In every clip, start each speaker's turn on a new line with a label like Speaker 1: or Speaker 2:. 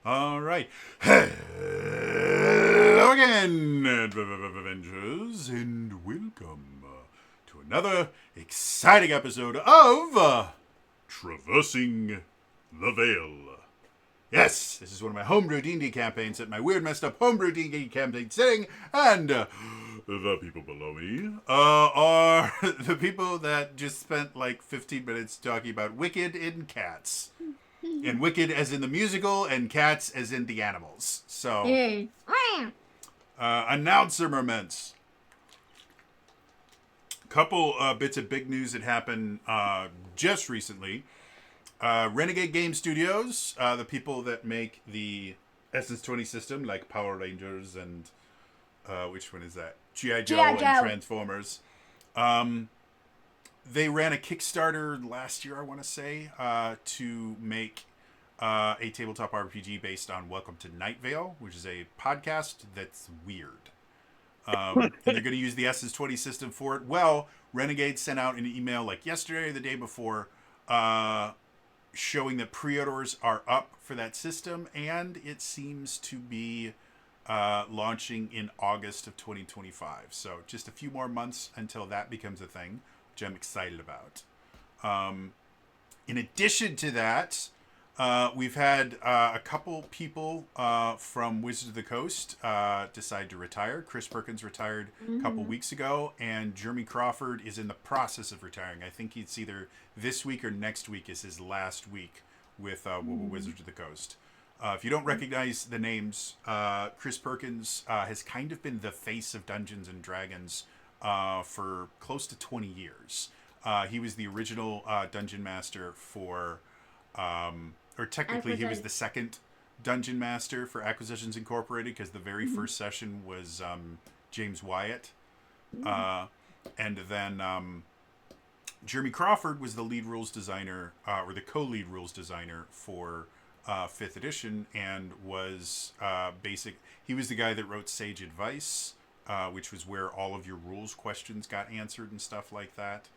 Speaker 1: All right. Hello again, Avengers, and welcome to another exciting episode of Traversing the Veil. Yes, this is one of my homebrew D&D campaigns at my weird, messed up homebrew D&D campaign setting, and the people below me are the people that just spent like 15 minutes talking about Wicked in Cats. And Wicked as in the musical, and Cats as in the animals. So, announcer moments. Couple bits of big news that happened just recently. Renegade Game Studios, the people that make the Essence 20 system, like Power Rangers and which one is that? G.I. Joe and Transformers. They ran a Kickstarter last year, I want to say, to make a tabletop RPG based on Welcome to Night Vale, which is a podcast that's weird. And they're going to use the Essence 20 system for it. Well, Renegade sent out an email like yesterday or the day before showing that pre-orders are up for that system, and it seems to be launching in August of 2025. So just a few more months until that becomes a thing, which I'm excited about. In addition to that, we've had a couple people from Wizards of the Coast decide to retire. Chris Perkins retired a couple weeks ago, and Jeremy Crawford is in the process of retiring. I think it's either this week or next week is his last week with Wizards of the Coast. If you don't recognize the names, Chris Perkins has kind of been the face of Dungeons and Dragons for close to 20 years. He was the original dungeon master for... or technically he was the second dungeon master for Acquisitions Incorporated, because the very first session was James Wyatt. And then Jeremy Crawford was the lead rules designer, or the co-lead rules designer for 5th edition, and was he was the guy that wrote Sage Advice, which was where all of your rules questions got answered and stuff like that.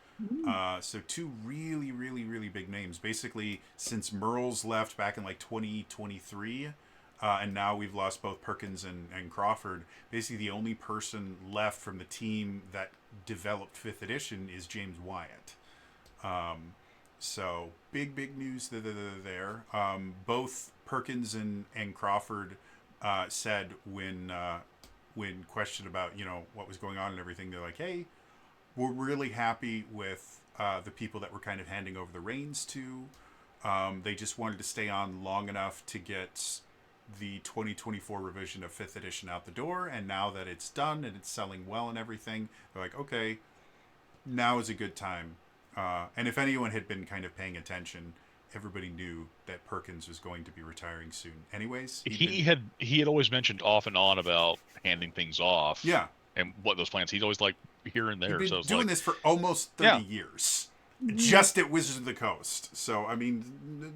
Speaker 1: So two really, really, really big names. Basically, since Merle's left back in like 2023, and now we've lost both Perkins and Crawford, basically the only person left from the team that developed 5th edition is James Wyatt. So big news there. Both Perkins and Crawford said when questioned about what was going on and everything, they're like, hey, we're really happy with the people that we're kind of handing over the reins to. They just wanted to stay on long enough to get the 2024 revision of 5th edition out the door, and now that it's done and it's selling well and everything, they're like, okay, now is a good time. And if anyone had been kind of paying attention, everybody knew that Perkins was going to be retiring soon. Anyways,
Speaker 2: he had always mentioned off and on about handing things off.
Speaker 1: Yeah.
Speaker 2: And what those plans. He's always like here and there.
Speaker 1: He's been
Speaker 2: so
Speaker 1: doing this for almost 30 years, just at Wizards of the Coast. So I mean,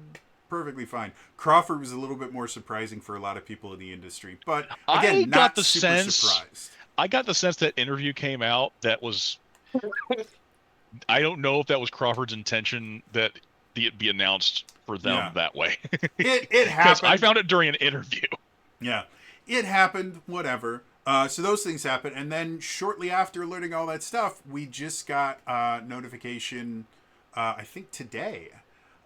Speaker 1: perfectly fine. Crawford was a little bit more surprising for a lot of people in the industry, but again, not super surprised.
Speaker 2: I got the sense that interview came out that was. I don't know if that was Crawford's intention that it be announced for them that way.
Speaker 1: It happened.
Speaker 2: I found it during an interview.
Speaker 1: Yeah, it happened. Whatever. So those things happened, and then shortly after learning all that stuff, we just got notification, I think today,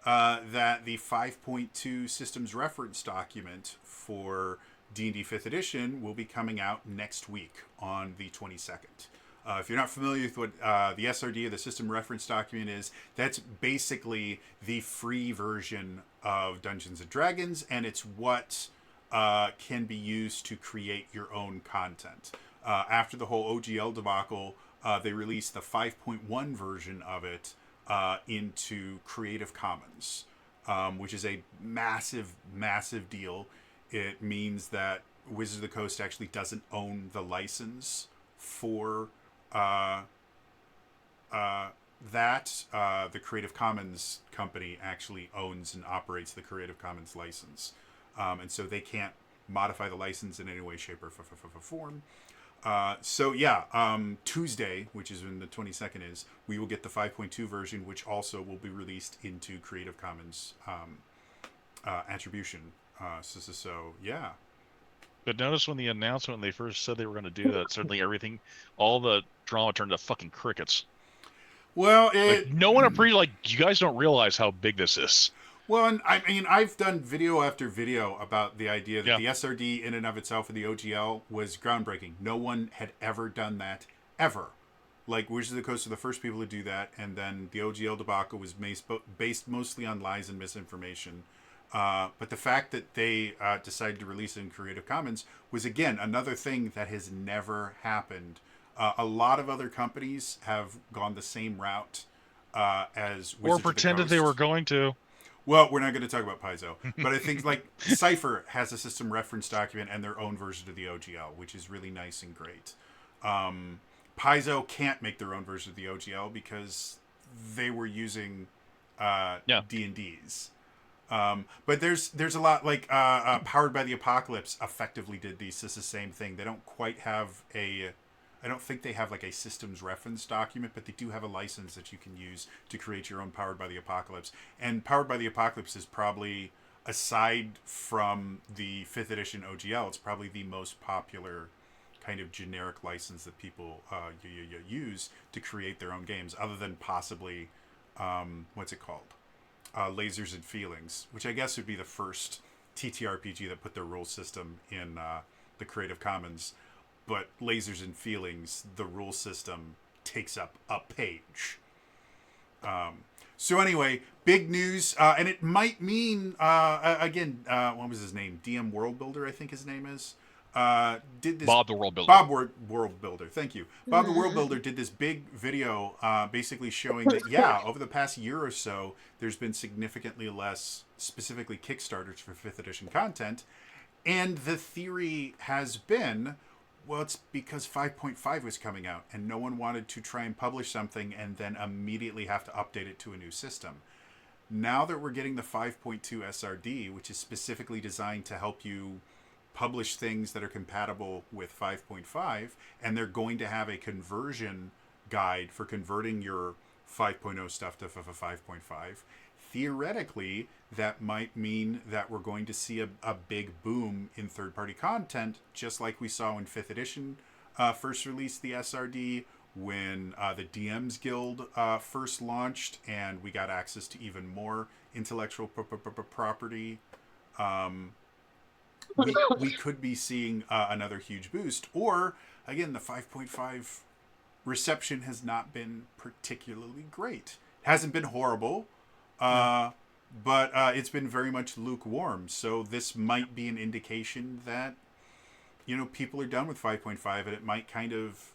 Speaker 1: that the 5.2 systems reference document for D&D 5th edition will be coming out next week on the 22nd. If you're not familiar with what the SRD, or the system reference document, is, that's basically the free version of Dungeons & Dragons, and it's what can be used to create your own content. After the whole OGL debacle, they released the 5.1 version of it into Creative Commons, which is a massive, massive deal. It means that Wizards of the Coast actually doesn't own the license for that. The Creative Commons company actually owns and operates the Creative Commons license. And so they can't modify the license in any way, shape, or form. Tuesday, which is when the 22nd is, we will get the 5.2 version, which also will be released into Creative Commons attribution. So yeah.
Speaker 2: But notice when the announcement, when they first said they were going to do that, suddenly everything, all the drama turned to fucking crickets.
Speaker 1: Well,
Speaker 2: Like
Speaker 1: it.
Speaker 2: no one appreciated. Like you guys don't realize how big this is.
Speaker 1: Well, and I mean, I've done video after video about the idea that
Speaker 2: Yeah.
Speaker 1: the SRD in and of itself of the OGL was groundbreaking. No one had ever done that, ever. Like, Wizards of the Coast are the first people to do that, and then the OGL debacle was based mostly on lies and misinformation. But the fact that they decided to release it in Creative Commons was, again, another thing that has never happened. A lot of other companies have gone the same route as Wizards
Speaker 2: Or
Speaker 1: of the
Speaker 2: pretended
Speaker 1: Coast.
Speaker 2: they were going to.
Speaker 1: Well, we're not going to talk about Paizo, but I think like Cypher has a system reference document and their own version of the OGL, which is really nice and great. Paizo can't make their own version of the OGL because they were using D&Ds. But there's a lot like Powered by the Apocalypse effectively did this the same thing. They don't quite have I don't think they have like a systems reference document, but they do have a license that you can use to create your own Powered by the Apocalypse. And Powered by the Apocalypse is probably, aside from the 5th edition OGL, it's probably the most popular kind of generic license that people use to create their own games, other than possibly, what's it called? Lasers and Feelings, which I guess would be the first TTRPG that put their rule system in the Creative Commons. But Lasers and Feelings, the rule system takes up a page. So anyway, big news, and it might mean again, what was his name? DM World Builder, I think his name is. Did this
Speaker 2: Bob the World Builder.
Speaker 1: Bob World Builder, thank you. Bob the World Builder did this big video, basically showing that over the past year or so, there's been significantly less, specifically Kickstarters for 5th edition content, and the theory has been, well, it's because 5.5 was coming out and no one wanted to try and publish something and then immediately have to update it to a new system. Now that we're getting the 5.2 SRD, which is specifically designed to help you publish things that are compatible with 5.5, and they're going to have a conversion guide for converting your 5.0 stuff to 5.5, theoretically, that might mean that we're going to see a big boom in third-party content, just like we saw when 5th edition first released the SRD, when the DMs Guild first launched, and we got access to even more intellectual property. We could be seeing another huge boost. Or, again, the 5.5 reception has not been particularly great. It hasn't been horrible. But it's been very much lukewarm. So this might be an indication that, people are done with 5.5, and it might kind of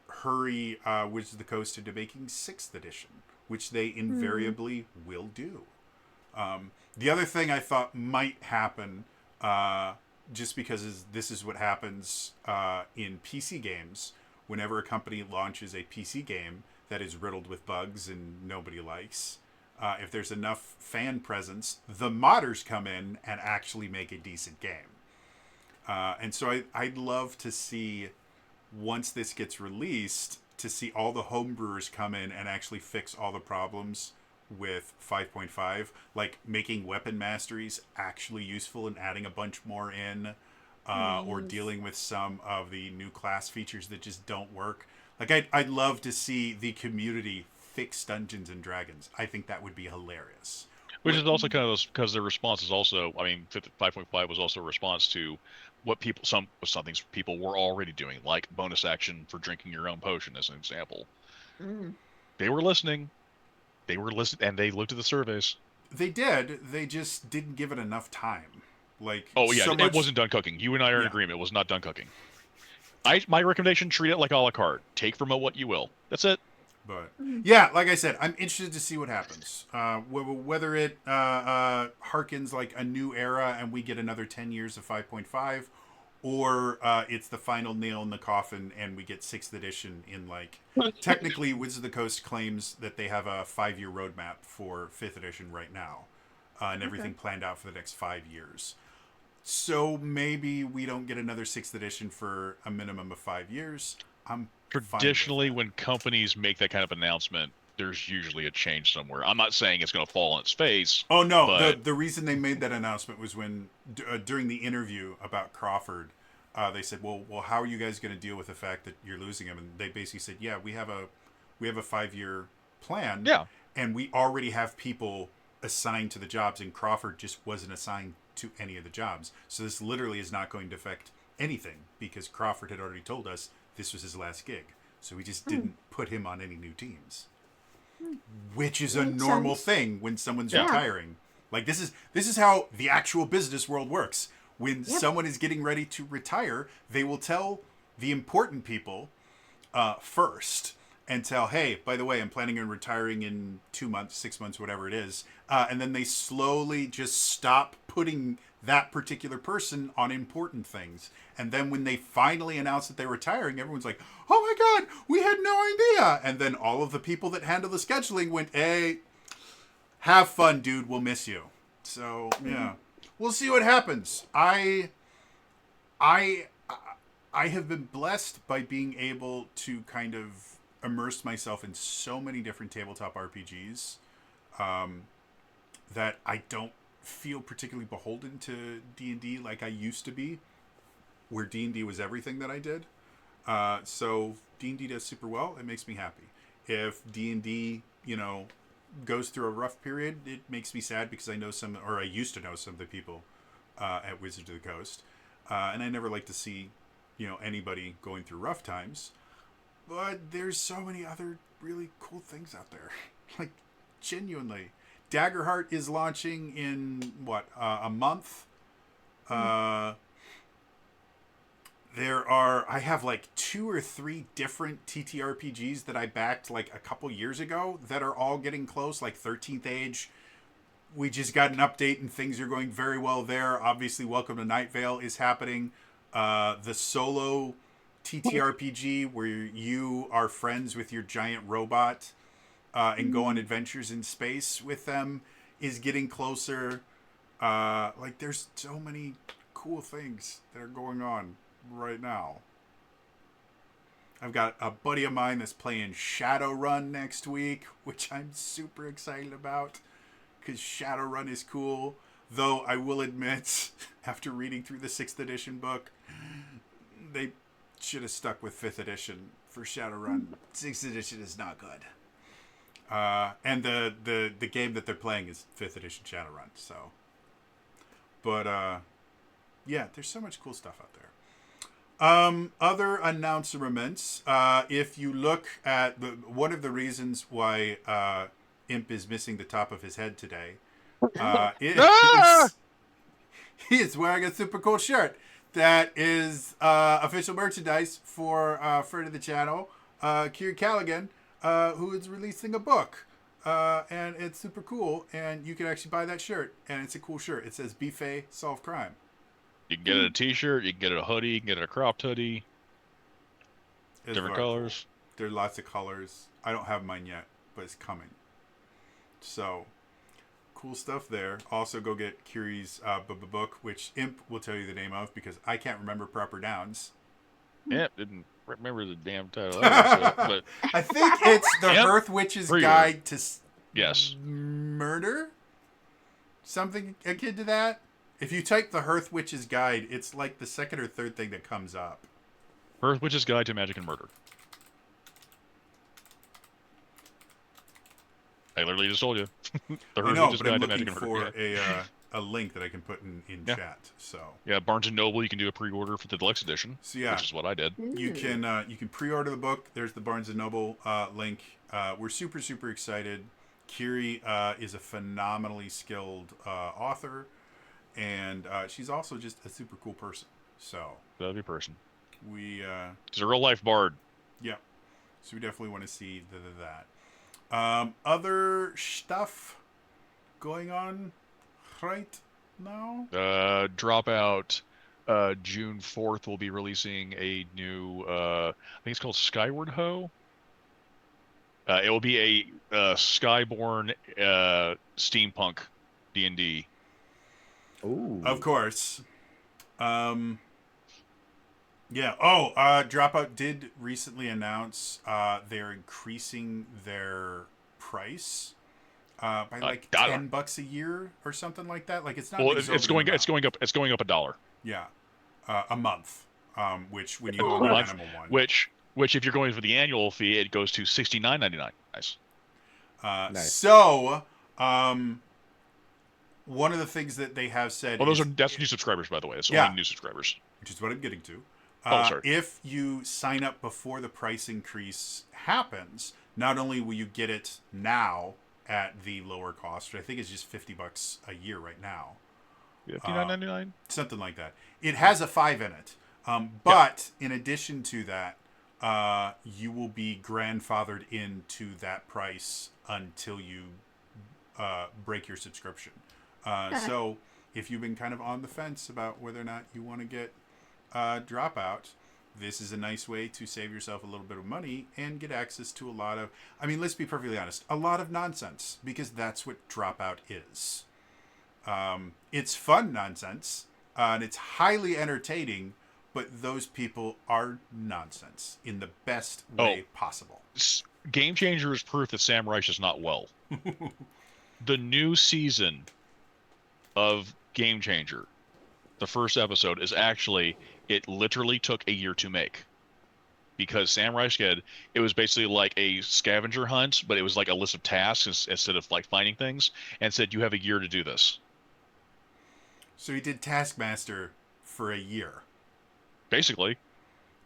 Speaker 1: hurry Wizards of the Coast into making 6th edition, which they invariably will do. The other thing I thought might happen, just because this is what happens in PC games, whenever a company launches a PC game that is riddled with bugs and nobody likes, if there's enough fan presence, the modders come in and actually make a decent game. And so I'd love to see, once this gets released, to see all the homebrewers come in and actually fix all the problems with 5.5, like making weapon masteries actually useful and adding a bunch more in, or dealing with some of the new class features that just don't work. Like, I'd love to see the community fix Dungeons and Dragons. I think that would be hilarious.
Speaker 2: Which is also kind of because their response is also, 5.5 was also a response to what some things people were already doing, like bonus action for drinking your own potion, as an example. They were listening. And they looked at the surveys.
Speaker 1: They did. They just didn't give it enough time. Like,
Speaker 2: it wasn't done cooking. You and I are in agreement. It was not done cooking. My recommendation: treat it like a la carte. Take from it what you will. That's it.
Speaker 1: But yeah, like I said, I'm interested to see what happens. Whether it harkens like a new era and we get another 10 years of 5.5, or it's the final nail in the coffin and we get 6th edition in like... Technically, Wizards of the Coast claims that they have a 5-year roadmap for 5th edition right now, and everything planned out for the next 5 years. So maybe we don't get another 6th edition for a minimum of 5 years. I'm
Speaker 2: Traditionally, when companies make that kind of announcement, there's usually a change somewhere. I'm not saying it's going to fall on its face,
Speaker 1: Oh no,
Speaker 2: but
Speaker 1: the reason they made that announcement was when during the interview about Crawford, they said, well, how are you guys going to deal with the fact that you're losing him? And they basically said, yeah, we have a 5-year plan,
Speaker 2: yeah,
Speaker 1: and we already have people assigned to the jobs, and Crawford just wasn't assigned to any of the jobs. So this literally is not going to affect anything because Crawford had already told us this was his last gig. So we just didn't put him on any new teams, which is a
Speaker 3: Makes
Speaker 1: normal
Speaker 3: sense.
Speaker 1: thing when someone's
Speaker 2: Yeah.
Speaker 1: retiring. Like this is how the actual business world works. When
Speaker 3: Yep.
Speaker 1: someone is getting ready to retire, they will tell the important people first and tell, hey, by the way, I'm planning on retiring in 2 months, 6 months, whatever it is. And then they slowly just stop putting that particular person on important things. And then when they finally announce that they're retiring, everyone's like, oh my God, we had no idea. And then all of the people that handle the scheduling went, hey, have fun, dude. We'll miss you. So, yeah. We'll see what happens. I I have been blessed by being able to kind of immerse myself in so many different tabletop RPGs that I don't feel particularly beholden to D&D like I used to be, where D&D was everything that I did. So D&D does super well. It makes me happy. If D&D, goes through a rough period, it makes me sad because I know I used to know some of the people at Wizards of the Coast. And I never like to see, anybody going through rough times. But there's so many other really cool things out there. Like, genuinely. Daggerheart is launching in, a month? I have like 2 or 3 different TTRPGs that I backed like a couple years ago that are all getting close, like 13th Age. We just got an update and things are going very well there. Obviously, Welcome to Night Vale is happening. The solo TTRPG where you are friends with your giant robot and go on adventures in space with them is getting closer. There's so many cool things that are going on right now. I've got a buddy of mine that's playing Shadowrun next week, which I'm super excited about because Shadowrun is cool. Though I will admit, after reading through the 6th edition book, they should have stuck with 5th edition for Shadowrun. 6th edition is not good. And the game that they're playing is 5th edition Shadowrun. So, but yeah, there's so much cool stuff out there. Other announcements. If you look at one of the reasons why Imp is missing the top of his head today, he is wearing a super cool shirt that is official merchandise for friend of the channel, Kieran Callaghan, who is releasing a book. And it's super cool, and you can actually buy that shirt, and it's a cool shirt. It says Bife Solve Crime.
Speaker 2: you can get it a T-shirt, you can get it a hoodie, you can get it a cropped hoodie,
Speaker 1: It's
Speaker 2: different
Speaker 1: very
Speaker 2: colors.
Speaker 1: Cool. There are lots of colors. I don't have mine yet, but it's coming. So, cool stuff there. Also, go get Kiri's book, which Imp will tell you the name of because I can't remember proper nouns.
Speaker 2: Yeah, didn't remember the damn title. But
Speaker 1: I think it's the Hearth Witch's Guide to Murder. Something akin to that. If you type the Hearth Witch's Guide, it's like the second or third thing that comes up.
Speaker 2: Hearth Witch's Guide to Magic and Murder. I literally just told you. The Hearth Witch's Guide to Magic and Murder.
Speaker 1: I'm looking for a link that I can put in chat. So
Speaker 2: yeah, Barnes and Noble, you can do a pre-order for the deluxe edition.
Speaker 1: So yeah,
Speaker 2: which is what I did.
Speaker 1: You can pre-order the book. There's the Barnes and Noble link. We're super excited. Kiri is a phenomenally skilled author, and she's also just a super cool person. So
Speaker 2: Lovely person.
Speaker 1: She's
Speaker 2: a real life bard.
Speaker 1: Yeah, so we definitely want to see that. Other stuff going on right now.
Speaker 2: Dropout. June 4th, we'll be releasing a new. I think it's called Skyward Ho. It will be a Skyborn steampunk D&D.
Speaker 3: Ooh.
Speaker 1: Of course. Yeah. Dropout did recently announce they're increasing their price by like
Speaker 2: dollar.
Speaker 1: $10 a year or something like that. Like it's not.
Speaker 2: Well,
Speaker 1: an
Speaker 2: it's
Speaker 1: exorbitant
Speaker 2: going
Speaker 1: amount.
Speaker 2: it's going up $1.
Speaker 1: Yeah, a month. Which when you
Speaker 2: A
Speaker 1: go on the
Speaker 2: month,
Speaker 1: animal one,
Speaker 2: which if you're going for the annual fee, it goes to $69.99. Nice.
Speaker 3: Nice.
Speaker 1: So one of the things that they have said
Speaker 2: Well,
Speaker 1: is
Speaker 2: that's new subscribers, by the way. That's
Speaker 1: Yeah.
Speaker 2: only new subscribers.
Speaker 1: which is what I'm getting to.
Speaker 2: Oh, sorry.
Speaker 1: If you sign up before the price increase happens, not only will you get it now at the lower cost, which I think is just $50 a year right now,
Speaker 2: $59.99.
Speaker 1: something like that. It has a 5 in it, but in addition to that, you will be grandfathered into that price until you break your subscription. So if you've been kind of on the fence about whether or not you want to get Dropout, this is a nice way to save yourself a little bit of money and get access to a lot of, I mean, let's be perfectly honest, a lot of nonsense, because that's what Dropout is. It's fun nonsense, and it's highly entertaining, but those people are nonsense in the best way possible.
Speaker 2: Game Changer is proof that Sam Reich is not well. The new season of Game Changer, the first episode, is actually, it literally took a year to make. Because Sam Reich said it was basically like a scavenger hunt, but it was like a list of tasks instead of like finding things, and said you have a year to do this.
Speaker 1: So he did Taskmaster for a year.
Speaker 2: Basically.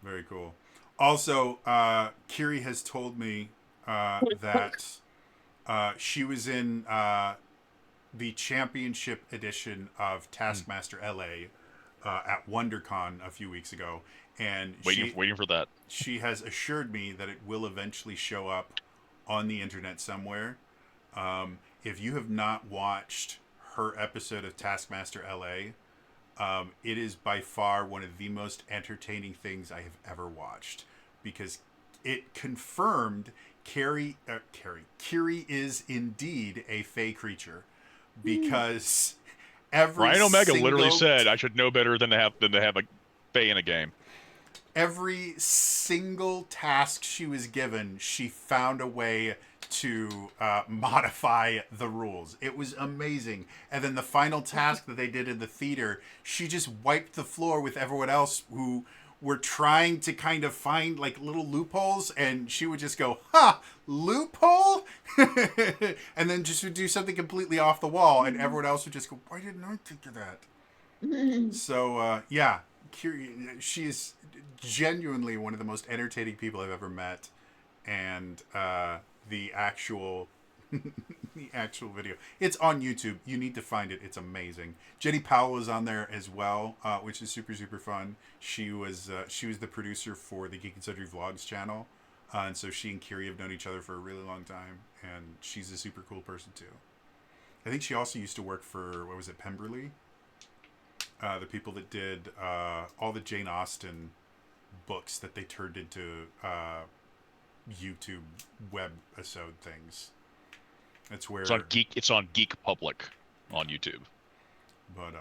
Speaker 1: Very cool. Also, Kiri has told me that she was in the championship edition of Taskmaster LA at WonderCon a few weeks ago, and
Speaker 2: waiting for that.
Speaker 1: She has assured me that it will eventually show up on the internet somewhere. If you have not watched her episode of Taskmaster LA, it is by far one of the most entertaining things I have ever watched, because it confirmed Kiri is indeed a Fae creature, because
Speaker 2: Ryan Omega literally said I should know better than to have a Fae in a game.
Speaker 1: Every single task she was given, she found a way to modify the rules. It was amazing. And then the final task that they did in the theater, she just wiped the floor with everyone else who were trying to kind of find like little loopholes, and she would just go, "Ha, loophole," and then just would do something completely off the wall, and everyone else would just go, "Why didn't I think of that?" So yeah, she is genuinely one of the most entertaining people I've ever met, and the actual video, it's on YouTube. You need to find it. It's amazing. Jenny Powell is on there as well, which is super fun. She was the producer for the Geek and Sundry Vlogs channel, and so she and Kiri have known each other for a really long time, and she's a super cool person too. I think she also used to work for, what was it, Pemberley? The people that did all the Jane Austen books that they turned into YouTube web-isode things. That's where
Speaker 2: it's on Geek Public on YouTube.
Speaker 1: But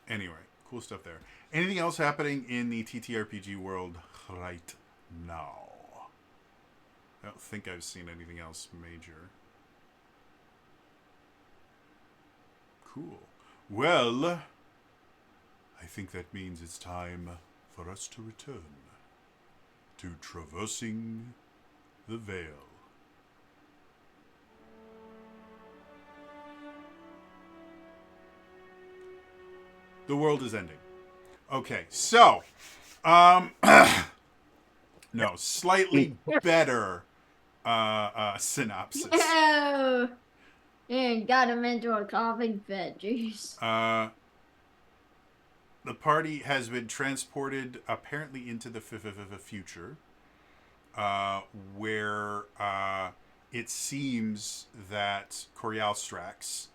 Speaker 1: anyway, cool stuff there. Anything else happening in the TTRPG world right now? I don't think I've seen anything else major. Cool. Well, I think that means it's time for us to return to Traversing the Veil. The world is ending. Okay, so, no, slightly better synopsis.
Speaker 4: Oh, and got him into a coughing fit. Jeez.
Speaker 1: The party has been transported apparently into the future, where it seems that Corialstrax,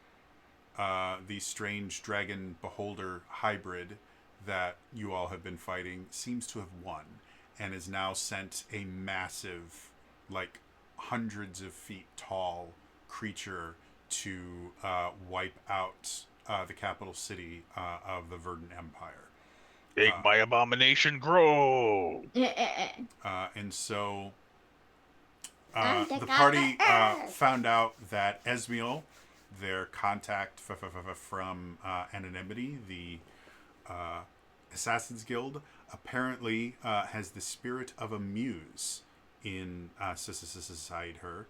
Speaker 1: the strange dragon beholder hybrid that you all have been fighting, seems to have won and has now sent a massive, like hundreds of feet tall creature to wipe out the capital city of the Verdant Empire.
Speaker 2: Make my abomination grow!
Speaker 1: And so the party found out that Esmiel, their contact from Anonymity, the Assassin's Guild, apparently has the spirit of a muse inside her,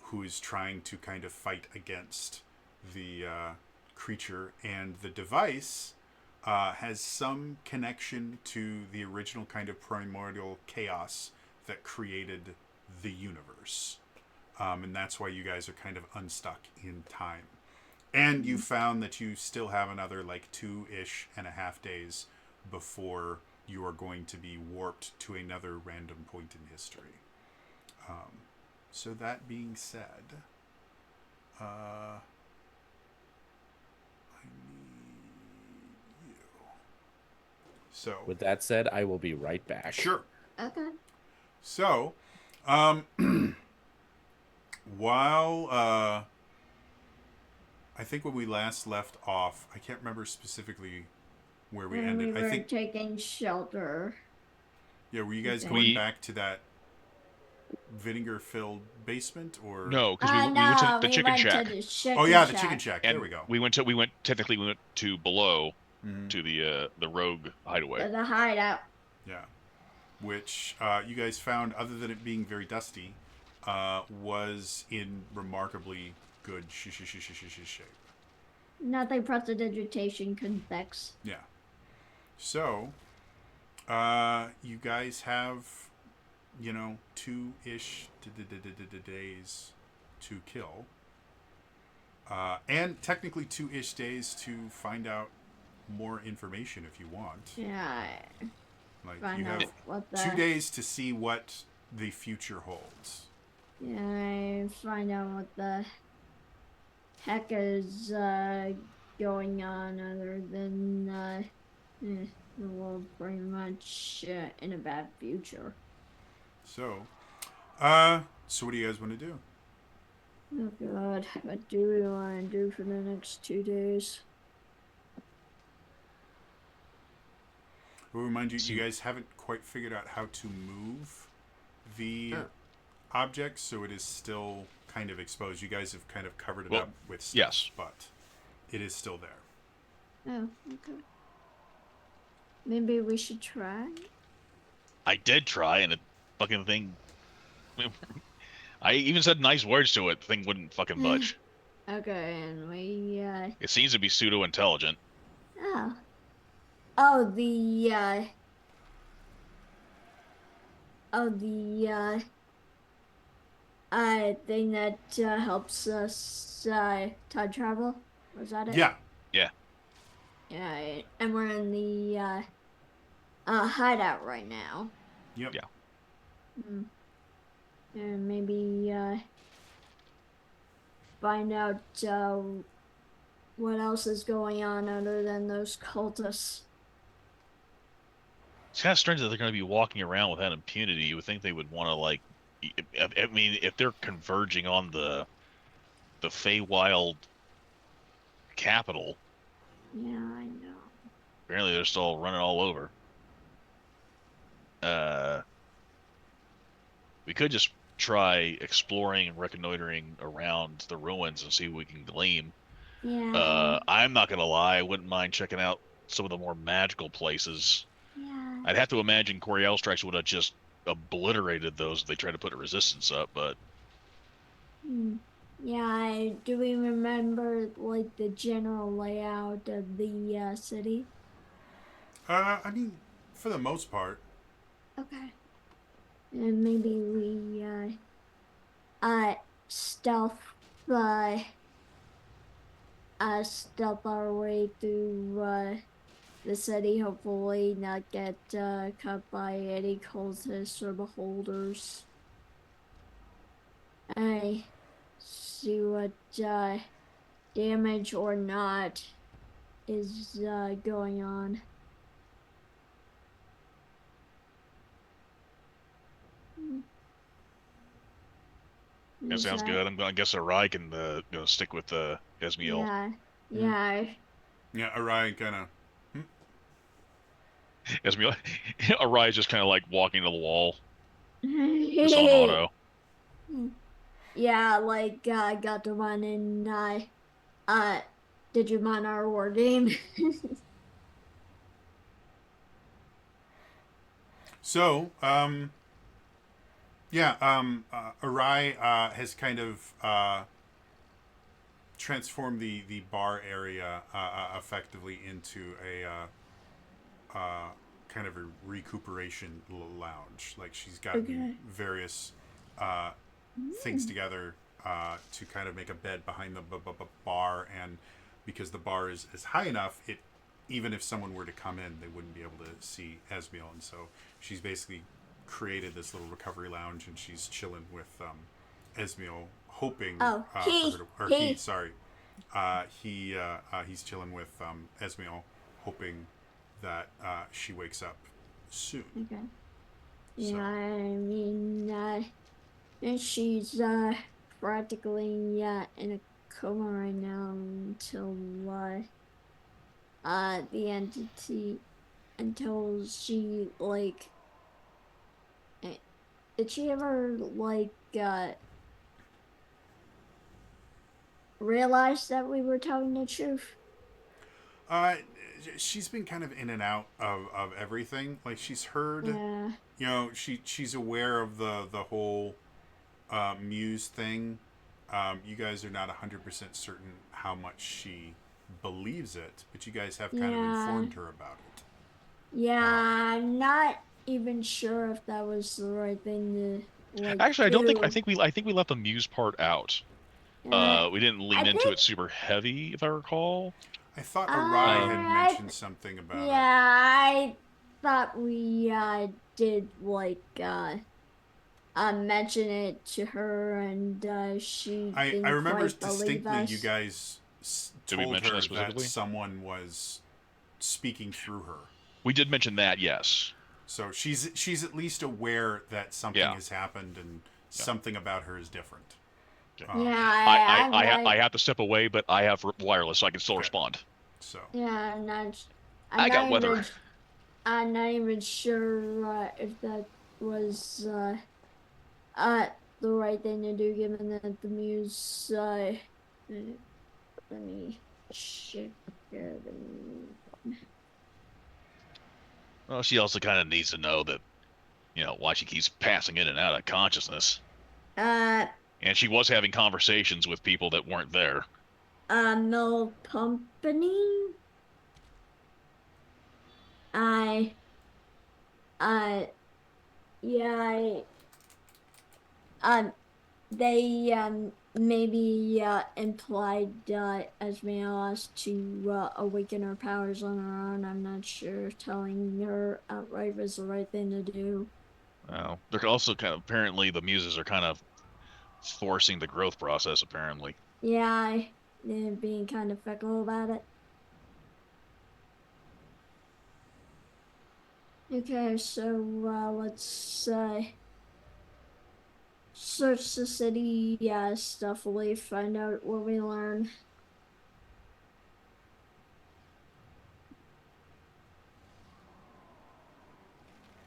Speaker 1: who is trying to kind of fight against the creature, and the device has some connection to the original kind of primordial chaos that created the universe. And that's why you guys are kind of unstuck in time. And you found that you still have another like 2.5 days before you are going to be warped to another random point in history. So that being said, I need you. So
Speaker 3: With that said, I will be right back.
Speaker 1: sure.
Speaker 4: Okay.
Speaker 1: So, while I think when we last left off, I can't remember specifically where we
Speaker 4: And
Speaker 1: ended.
Speaker 4: we were
Speaker 1: I think
Speaker 4: taking shelter.
Speaker 1: yeah, were you guys
Speaker 4: Okay.
Speaker 1: going back to that vinegar-filled basement or
Speaker 2: No, because we
Speaker 4: no,
Speaker 2: went to the
Speaker 4: we
Speaker 2: chicken
Speaker 4: went
Speaker 2: shack.
Speaker 4: to the chicken
Speaker 1: Oh yeah, the
Speaker 4: shack.
Speaker 1: chicken shack.
Speaker 2: And
Speaker 1: There we go.
Speaker 2: we went to below
Speaker 1: Mhm.
Speaker 2: to the rogue hideaway.
Speaker 4: To the hideout.
Speaker 1: Yeah, which you guys found, other than it being very dusty, was in remarkably good shape.
Speaker 4: Nothing prestidigitation can fix.
Speaker 1: Yeah. So, you guys have, 2-ish days to kill. And technically 2-ish days to find out more information if you want.
Speaker 4: Yeah.
Speaker 1: Like,
Speaker 4: Find
Speaker 1: you
Speaker 4: out
Speaker 1: have
Speaker 4: what the
Speaker 1: 2 days to see what the future holds.
Speaker 4: Yeah, find out what the heck is going on other than the world pretty much in a bad future.
Speaker 1: So what do you guys want to do?
Speaker 4: Oh god, what do we want to do for the next 2 days?
Speaker 1: We'll remind you, you guys haven't quite figured out how to move the object, so it is still kind of exposed. You guys have kind of covered it
Speaker 2: Well,
Speaker 1: up with stuff,
Speaker 2: yes.
Speaker 1: but it is still there.
Speaker 4: Oh, okay. Maybe we should try?
Speaker 2: I did try, and the fucking thing. I even said nice words to it. The thing wouldn't fucking budge.
Speaker 4: Okay, and we
Speaker 2: It seems to be pseudo intelligent.
Speaker 4: oh. Oh, the thing that helps us time travel. Was that it?
Speaker 1: Yeah.
Speaker 4: Yeah, and we're in the hideout right now.
Speaker 1: Yep.
Speaker 2: Yeah.
Speaker 4: And maybe find out what else is going on other than those cultists.
Speaker 2: It's kind of strange that they're going to be walking around without impunity. You would think they would want to, like, I mean, if they're converging on the Feywild capital,
Speaker 4: Yeah, I know.
Speaker 2: apparently they're still running all over. We could just try exploring and reconnoitering around the ruins and see what we can glean.
Speaker 4: Yeah.
Speaker 2: I'm not gonna lie, I wouldn't mind checking out some of the more magical places.
Speaker 4: Yeah.
Speaker 2: I'd have to imagine Coriel Strikes would have just obliterated those if they tried to put a resistance up, but
Speaker 4: Yeah, do we remember like the general layout of the city?
Speaker 1: I mean, for the most part.
Speaker 4: Okay. And maybe we stealth stealth our way through the city, hopefully not get cut by any cultists or beholders. I see what damage or not is going on.
Speaker 2: that
Speaker 4: Is
Speaker 2: sounds good. I guess Arai can stick with Esmiel.
Speaker 4: Yeah, yeah.
Speaker 1: Yeah, Orion kind of.
Speaker 2: Esmiel, Arai is just kind of like walking to the wall. Just on auto.
Speaker 4: Yeah, like got the one in Digimon our war game.
Speaker 1: So, Arai has kind of transformed the bar area effectively into a kind of a recuperation lounge. Like she's gotten
Speaker 4: Okay.
Speaker 1: various things together to kind of make a bed behind the bar, and because the bar is high enough, it even if someone were to come in, they wouldn't be able to see Esmiel, and so she's basically created this little recovery lounge, and she's chilling with Esmiel, hoping
Speaker 4: Oh,
Speaker 1: for
Speaker 4: he,
Speaker 1: her to, or
Speaker 4: he.
Speaker 1: he, sorry, he's chilling with Esmiel, hoping that she wakes up soon.
Speaker 4: Okay.
Speaker 1: So-
Speaker 4: Yeah, I mean, and she's practically in a coma right now until the entity until she like did she ever like realize that we were telling the truth?
Speaker 1: Uh, she's been kind of in and out of everything. Like she's heard,
Speaker 4: Yeah.
Speaker 1: you know, she's aware of the whole Muse thing. You guys are not 100% certain how much she believes it, but you guys have kind of
Speaker 4: Yeah.
Speaker 1: informed her about it.
Speaker 4: Yeah, I'm not even sure if that was the right thing to like
Speaker 2: Actually, I don't think.
Speaker 4: do.
Speaker 2: I think we left the Muse part out. We didn't lean
Speaker 4: I
Speaker 2: into
Speaker 4: think
Speaker 2: it super heavy, if I recall.
Speaker 1: I thought Arai had
Speaker 4: I
Speaker 1: mentioned something about
Speaker 4: yeah, I thought we did like mention it to her, and she
Speaker 1: it. I
Speaker 4: didn't
Speaker 1: remember
Speaker 4: quite believe
Speaker 1: distinctly
Speaker 4: us.
Speaker 1: you guys
Speaker 2: Did we
Speaker 1: told
Speaker 2: mention
Speaker 1: her
Speaker 2: that specifically?
Speaker 1: someone was speaking through her.
Speaker 2: We did mention that, yes.
Speaker 1: So she's at least aware that something
Speaker 2: Yeah.
Speaker 1: has happened and
Speaker 2: Yeah.
Speaker 1: something about her is different.
Speaker 2: Okay.
Speaker 4: Yeah, I'm
Speaker 2: I
Speaker 4: not,
Speaker 2: have to step away, but I have wireless, so I can still
Speaker 1: Okay.
Speaker 2: respond.
Speaker 1: So
Speaker 4: yeah, I'm not.
Speaker 2: I got weather.
Speaker 4: I'm not even sure if that was the right thing to do, given that the Muse. Let me check.
Speaker 2: Well, she also kind of needs to know that, why she keeps passing in and out of consciousness.
Speaker 4: Uh,
Speaker 2: And she was having conversations with people that weren't there.
Speaker 4: Mill Company. I, yeah, they maybe implied Esmeralda to awaken her powers on her own. I'm not sure if telling her outright was the right thing to do.
Speaker 2: They're also apparently the muses are kind of forcing the growth process, apparently.
Speaker 4: Yeah, they're being kind of fickle about it. Okay, so let's search the city, stealthily, find out what we learn.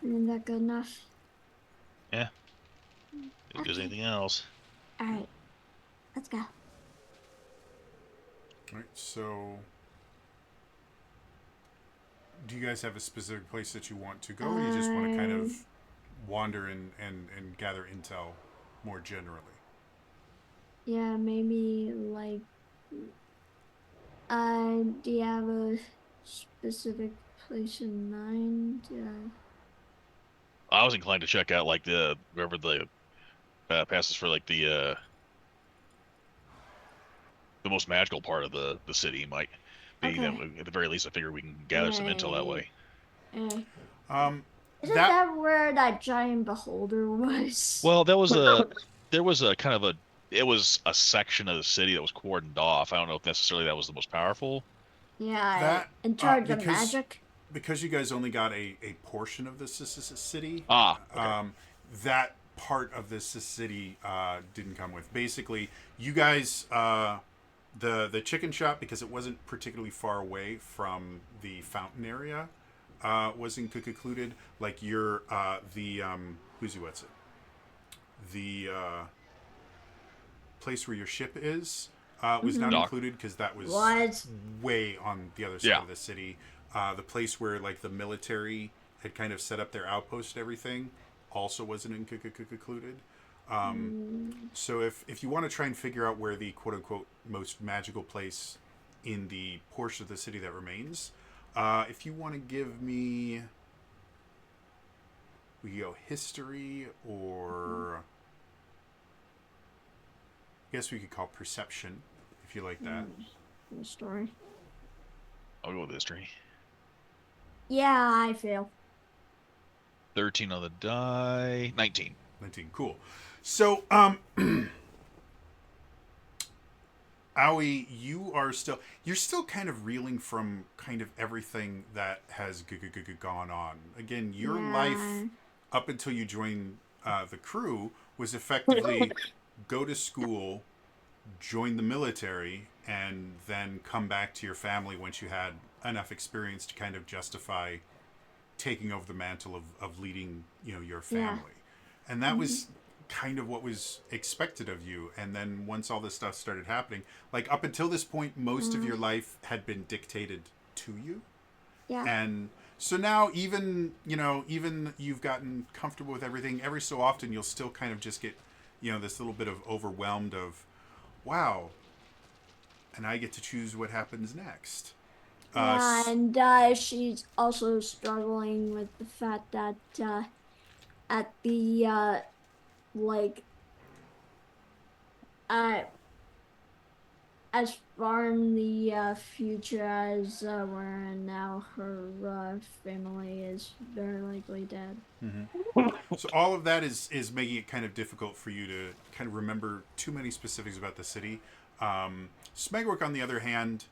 Speaker 4: Isn't that good enough?
Speaker 2: Yeah. As good as anything else.
Speaker 4: Alright, let's go.
Speaker 1: all right, so do you guys have a specific place that you want to go, or you just want to kind of wander and gather intel more generally?
Speaker 4: Yeah, maybe like do you have a specific place in mind?
Speaker 2: I was inclined to check out wherever the passes for the most magical part of the city might be.
Speaker 4: Okay.
Speaker 2: That at the very least, I figure we can gather some intel that way.
Speaker 4: Isn't
Speaker 1: That
Speaker 4: that where that giant beholder was?
Speaker 2: Well, there was a kind of it was a section of the city that was cordoned off. I don't know if necessarily that was the most powerful.
Speaker 4: Yeah,
Speaker 1: that,
Speaker 4: in charge of
Speaker 1: because-
Speaker 4: magic.
Speaker 1: because you guys only got a portion of this city.
Speaker 2: Okay.
Speaker 1: That part of this city didn't come with. Basically, you guys, the chicken shop, because it wasn't particularly far away from the fountain area, was included. Like your who's what's it? the place where your ship is was not
Speaker 4: Mhm.
Speaker 2: Dock.
Speaker 1: included because that was
Speaker 4: What?
Speaker 1: way on the other side
Speaker 2: Yeah.
Speaker 1: of the city. The place where like the military had kind of set up their outpost and everything also wasn't included. So if you want to try and figure out where the quote unquote most magical place in the portion of the city that remains, if you want to give me, we could go history, or I guess we could call perception if you like that.
Speaker 4: The story.
Speaker 2: I'll go with history.
Speaker 4: Yeah, I fail.
Speaker 2: 13 on the die. 19.
Speaker 1: 19. Cool. So, Aoi, you're still kind of reeling from kind of everything that has gone on. Again, your life up until you joined the crew was effectively go to school, join the military, and then come back to your family once you had enough experience to kind of justify taking over the mantle of leading, your family. And that was kind of what was expected of you. And then once all this stuff started happening, like up until this point, most of your life had been dictated to you.
Speaker 4: Yeah.
Speaker 1: And so now even you've gotten comfortable with everything, every so often you'll still kind of just get, this little bit of overwhelmed of, wow, and I get to choose what happens next.
Speaker 4: Yeah, and she's also struggling with the fact that at the like as far in the future as we're in now, her family is very likely dead.
Speaker 1: So all of that is making it kind of difficult for you to kind of remember too many specifics about the city. Smegwork, on the other hand,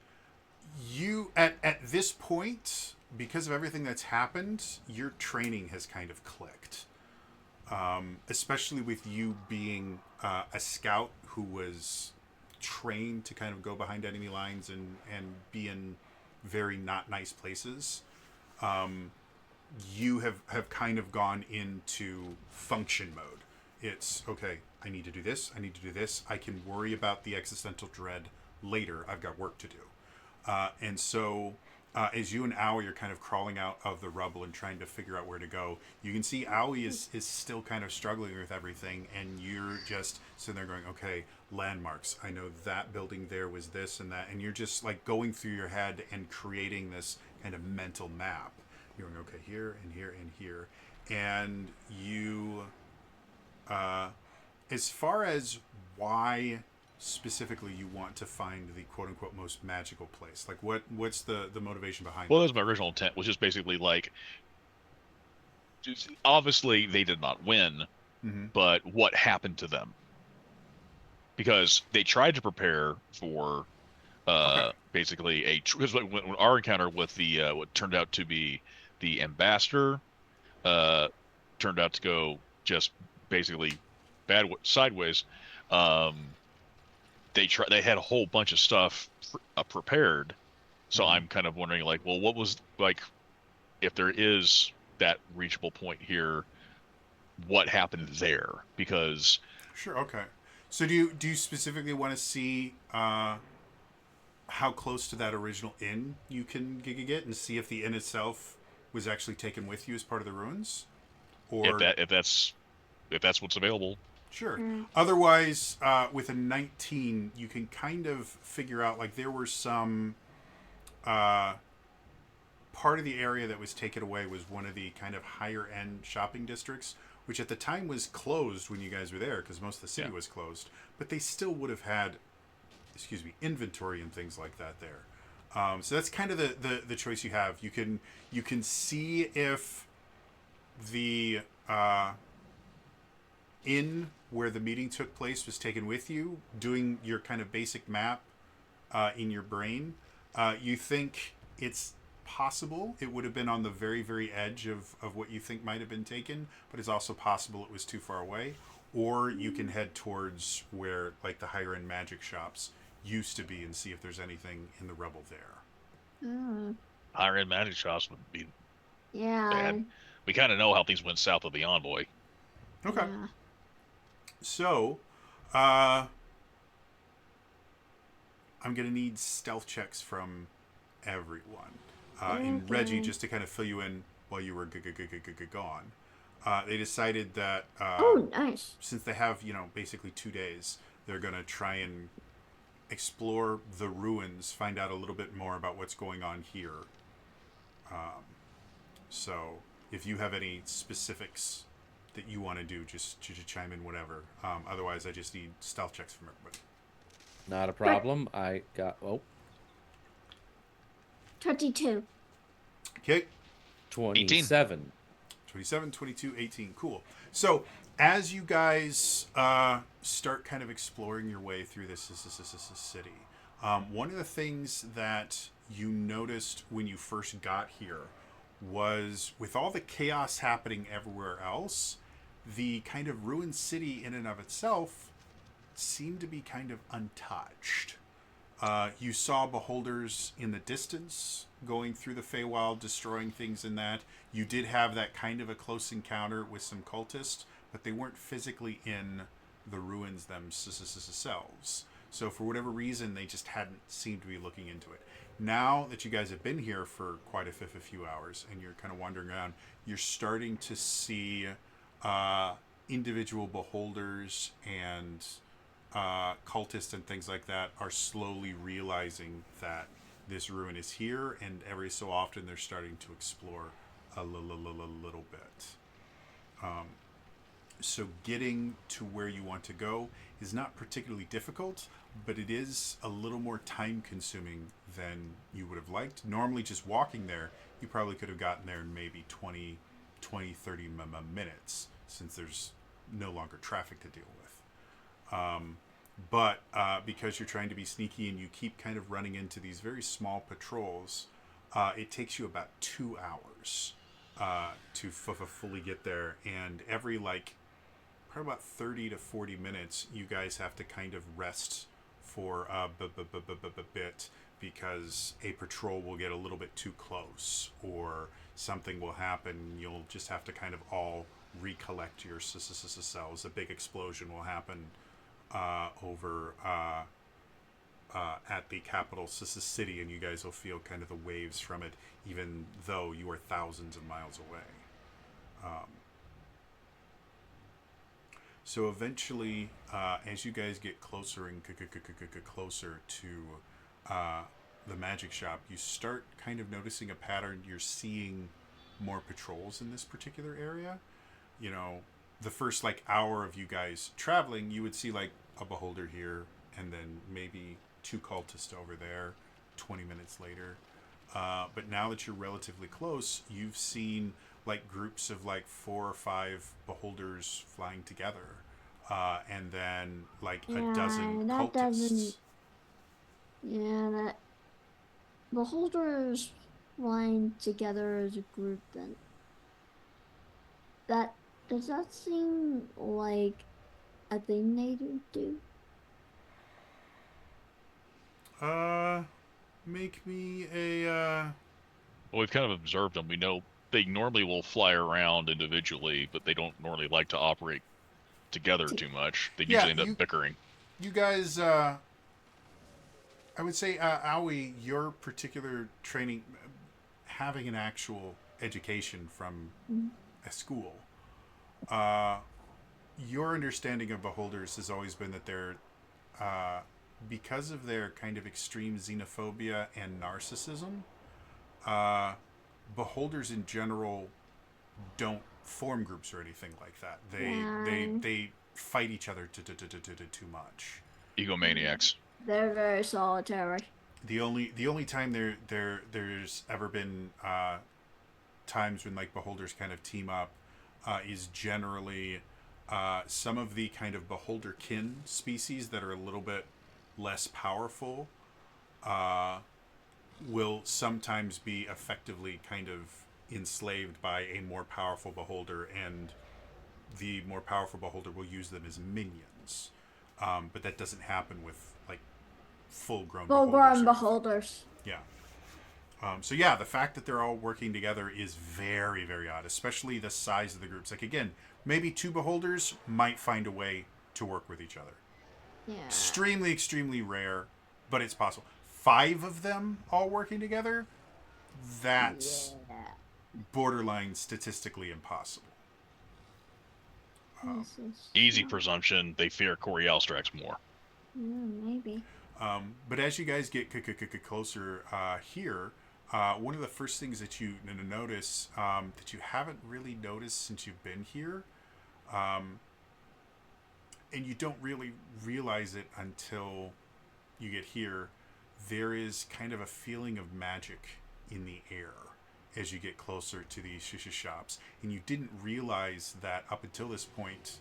Speaker 1: you at this point, because of everything that's happened, your training has kind of clicked. Especially with you being a scout who was trained to kind of go behind enemy lines and be in very not nice places. You have kind of gone into function mode. It's okay, I need to do this, I need to do this. I can worry about the existential dread later. I've got work to do. And so as you and Aoi are kind of crawling out of the rubble and trying to figure out where to go, you can see Aoi is still kind of struggling with everything, and you're just sitting there going, okay, landmarks. I know that building there was this and that, and you're just like going through your head and creating this kind of mental map. You're going, okay, here and here and here. And you, as far as why specifically you want to find the quote-unquote most magical place, like what's the motivation behind
Speaker 2: Well,
Speaker 1: it?
Speaker 2: that was my original intent, was just basically like, obviously they did not win, but what happened to them? Because they tried to prepare for basically because when our encounter with the what turned out to be the ambassador turned out to go just basically sideways. They had a whole bunch of stuff prepared, so I'm kind of wondering, like, well, what was, like, if there is that reachable point here, what happened there? Because
Speaker 1: Sure. Okay. So do you specifically want to see how close to that original inn you can get, and see if the inn itself was actually taken with you as part of the ruins, or
Speaker 2: if that's what's available.
Speaker 1: sure. Otherwise, with a 19, you can kind of figure out, like, there were some part of the area that was taken away was one of the kind of higher end shopping districts, which at the time was closed when you guys were there because most of the city was closed, but they still would have had, inventory and things like that there. So that's kind of the choice you have. You can see if the inn where the meeting took place was taken with you, doing your kind of basic map in your brain. You think it's possible it would have been on the very, very edge of what you think might have been taken, but it's also possible it was too far away. Or you can head towards where, like, the higher end magic shops used to be and see if there's anything in the rubble there.
Speaker 2: Higher end magic shops would be
Speaker 4: Yeah.
Speaker 2: bad. We kind of know how things went south of the Envoy.
Speaker 1: Okay.
Speaker 4: Yeah.
Speaker 1: So, I'm going to need stealth checks from everyone. And Reggie,
Speaker 4: Okay.
Speaker 1: just to kind of fill you in while you were gone, they decided that
Speaker 4: Oh, nice.
Speaker 1: since they have, basically 2 days, they're going to try and explore the ruins, find out a little bit more about what's going on here. So, if you have any specifics that you want to do, just chime in, whatever. Otherwise, I just need stealth checks from everybody.
Speaker 3: Not a problem. I got
Speaker 4: 22.
Speaker 1: Okay.
Speaker 3: 27.
Speaker 1: 27, 22, 18. Cool. So, as you guys start kind of exploring your way through this city, one of the things that you noticed when you first got here was, with all the chaos happening everywhere else, the kind of ruined city in and of itself seemed to be kind of untouched. You saw beholders in the distance going through the Feywild, destroying things in that. You did have that kind of a close encounter with some cultists, but they weren't physically in the ruins themselves. So for whatever reason, they just hadn't seemed to be looking into it. Now that you guys have been here for quite a few hours, and you're kind of wandering around, you're starting to see individual beholders and cultists and things like that are slowly realizing that this ruin is here, and every so often they're starting to explore a little bit. So getting to where you want to go is not particularly difficult, but it is a little more time consuming than you would have liked. Normally, just walking there, you probably could have gotten there in maybe 30 minutes, since there's no longer traffic to deal with. But because you're trying to be sneaky and you keep kind of running into these very small patrols, it takes you about 2 hours to fully get there. And every probably about 30 to 40 minutes, you guys have to kind of rest for a bit, because a patrol will get a little bit too close, or something will happen. You'll just have to kind of all recollect your cells. A big explosion will happen over at the capital city, and you guys will feel kind of the waves from it, even though you are thousands of miles away. So eventually, as you guys get closer and closer to the magic shop, you start kind of noticing a pattern. You're seeing more patrols in this particular area. The first hour of you guys traveling, you would see a beholder here, and then maybe 2 cultists over there 20 minutes later. But now that you're relatively close, you've seen groups of 4 or 5 beholders flying together, and then a dozen
Speaker 4: that
Speaker 1: cultists.
Speaker 4: doesn't. Yeah, that beholders flying together as a group. Then does that seem like a thing they do?
Speaker 1: Make me a
Speaker 2: Well, we've kind of observed them. We know they normally will fly around individually, but they don't normally like to operate together too much. They usually end up bickering.
Speaker 1: You guys, I would say, Aoi, your particular training, having an actual education from a school, your understanding of beholders has always been that they're, because of their kind of extreme xenophobia and narcissism, beholders in general don't form groups or anything like that. They fight each other too much.
Speaker 2: Egomaniacs.
Speaker 4: They're very solitary.
Speaker 1: The only time there's ever been times when beholders kind of team up is generally some of the kind of beholder kin species that are a little bit less powerful will sometimes be effectively kind of enslaved by a more powerful beholder, and the more powerful beholder will use them as minions. But that doesn't happen with full-grown
Speaker 4: beholders.
Speaker 1: Yeah. So yeah, the fact that they're all working together is very, very odd, especially the size of the groups. Again, maybe 2 beholders might find a way to work with each other.
Speaker 4: Yeah.
Speaker 1: Extremely rare, but it's possible. 5 of them all working together, that's borderline statistically impossible.
Speaker 4: This is
Speaker 2: Easy
Speaker 4: not-
Speaker 2: presumption, they fear Coriel strikes more.
Speaker 4: Maybe.
Speaker 1: But as you guys get closer here, one of the first things that you notice that you haven't really noticed since you've been here, and you don't really realize it until you get here, there is kind of a feeling of magic in the air as you get closer to these shops. And you didn't realize that up until this point,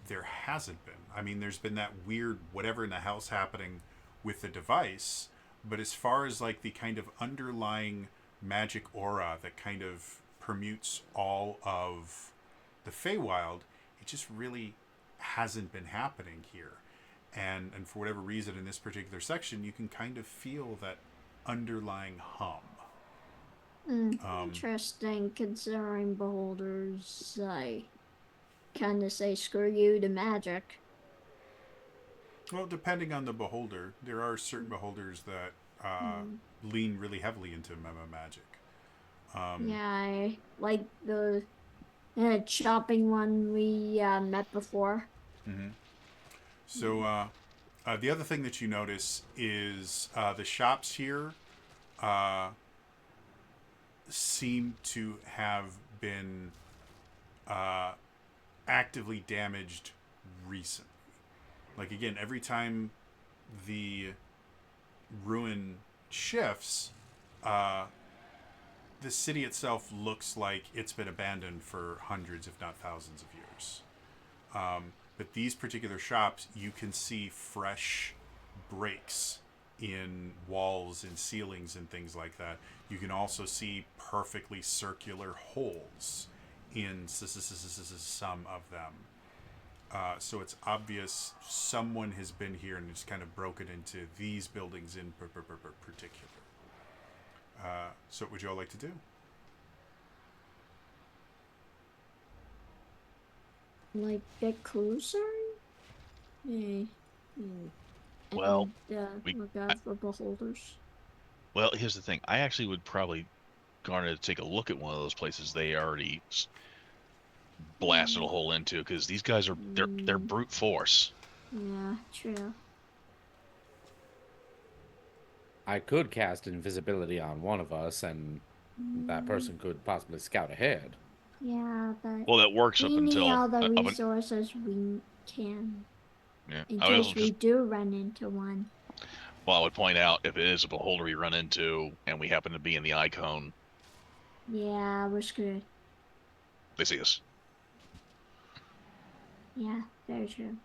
Speaker 1: there hasn't been. I mean, there's been that weird whatever in the hell's happening with the device, but as far as like the kind of underlying magic aura that kind of permutes all of the Feywild, it just really hasn't been happening here. And for whatever reason in this particular section, you can kind of feel that underlying hum.
Speaker 4: Interesting, considering beholders, I kind of say screw you to magic.
Speaker 1: Well, depending on the beholder, there are certain beholders that lean really heavily into magic.
Speaker 4: Yeah, I like the shopping one we met before.
Speaker 1: So the other thing that you notice is the shops here seem to have been actively damaged recently. Like, again, every time the ruin shifts, the city itself looks like it's been abandoned for hundreds, if not thousands of years. But these particular shops, you can see fresh breaks in walls and ceilings and things like that. You can also see perfectly circular holes in some of them. So it's obvious someone has been here and just kind of broken into these buildings in particular. So what would you all like to do?
Speaker 4: Like, get closer? Yeah.
Speaker 2: Well, we-
Speaker 4: look out for beholders.
Speaker 2: Well, here's the thing. I actually would probably garner to take a look at one of those places they already blasted a hole into, because these guys are they're brute force.
Speaker 4: Yeah, true.
Speaker 3: I could cast invisibility on one of us, and that person could possibly scout ahead.
Speaker 4: Yeah, but
Speaker 2: Well, that works up
Speaker 4: we need
Speaker 2: until
Speaker 4: all the
Speaker 2: up un-
Speaker 4: resources we can
Speaker 2: yeah.
Speaker 4: in
Speaker 2: I would
Speaker 4: case
Speaker 2: also
Speaker 4: we
Speaker 2: just,
Speaker 4: do run into one.
Speaker 2: well, I would point out if it is a beholder we run into and we happen to be in the icon,
Speaker 4: Yeah, we're screwed.
Speaker 2: they see us.
Speaker 4: Yeah, very true.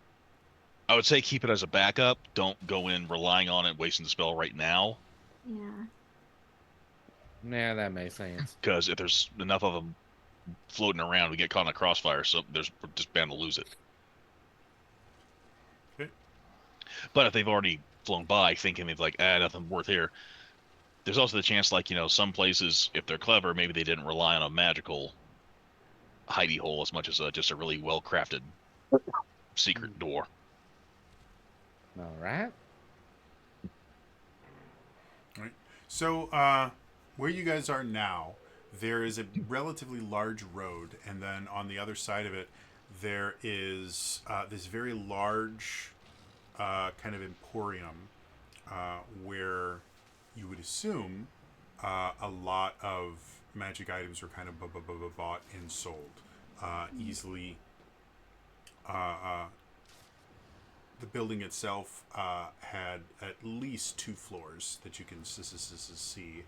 Speaker 2: I would say keep it as a backup. Don't go in relying on it, wasting the spell right now.
Speaker 4: Yeah.
Speaker 3: Yeah, that makes sense.
Speaker 2: Because if there's enough of them floating around, we get caught in a crossfire, so we're just bound to lose it.
Speaker 1: Okay.
Speaker 2: But if they've already flown by thinking they've like, nothing worth here, there's also the chance, like, some places, if they're clever, maybe they didn't rely on a magical hidey hole as much as just a really well-crafted secret door.
Speaker 3: All right.
Speaker 1: So, where you guys are now, there is a relatively large road, and then on the other side of it, there is this very large kind of emporium where you would assume a lot of magic items were kind of bought and sold easily. The building itself had at least 2 floors that you can see,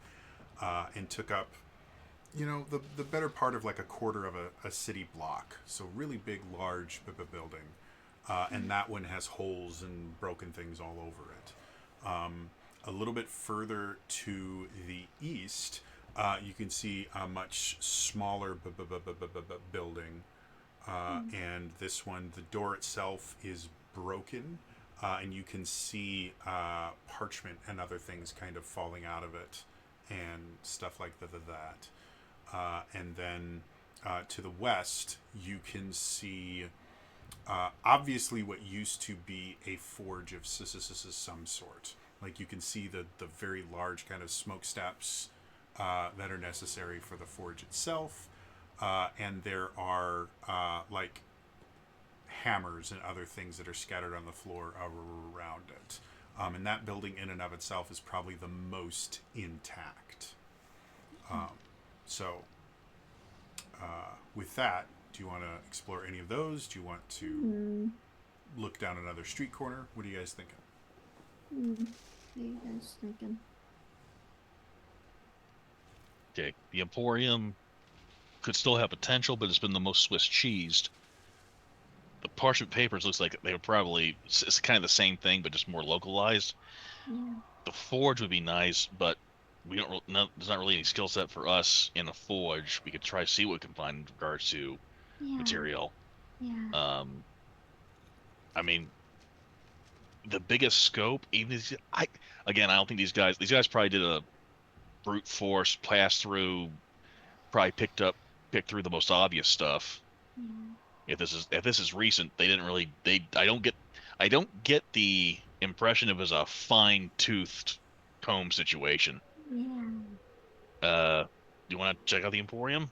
Speaker 1: and took up, the better part of like a quarter of a city block. So really big, large building, and that one has holes and broken things all over it. A little bit further to the east, you can see a much smaller building, and this one, the door itself is broken, and you can see parchment and other things kind of falling out of it and stuff like that. And then to the west, you can see obviously what used to be a forge of some sort. Like you can see the very large kind of smokestacks that are necessary for the forge itself, and there are like hammers and other things that are scattered on the floor around it. And that building in and of itself is probably the most intact. So, with that, do you want to explore any of those? Do you want to look down another street corner? What are you guys thinking?
Speaker 4: What are you guys thinking?
Speaker 2: Okay, the Emporium could still have potential, but it's been the most Swiss cheesed. The parchment papers looks like they were probably it's kind of the same thing, but just more localized.
Speaker 4: Yeah.
Speaker 2: The forge would be nice, but we don't. There's not really any skill set for us in a forge. We could try to see what we can find in regards to
Speaker 4: Yeah.
Speaker 2: material.
Speaker 4: Yeah.
Speaker 2: I mean, the biggest scope, even if I don't think these guys probably did a brute force pass through, probably picked through the most obvious stuff.
Speaker 4: Yeah.
Speaker 2: If this is recent, they didn't really I don't get the impression it was a fine-toothed comb situation.
Speaker 4: Yeah.
Speaker 2: Do you want to check out the Emporium?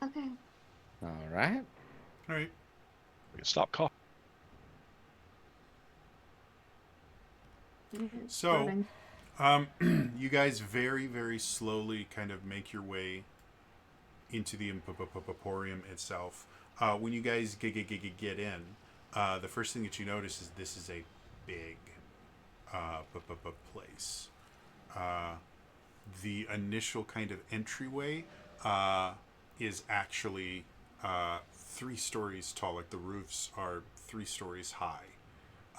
Speaker 4: Okay.
Speaker 3: All right.
Speaker 1: All right.
Speaker 2: We can stop coughing.
Speaker 1: So, you guys very, very slowly kind of make your way into the Emporium itself. When you guys get in, the first thing that you notice is this is a big place. The initial kind of entryway is actually 3 stories tall. Like the roofs are 3 stories high.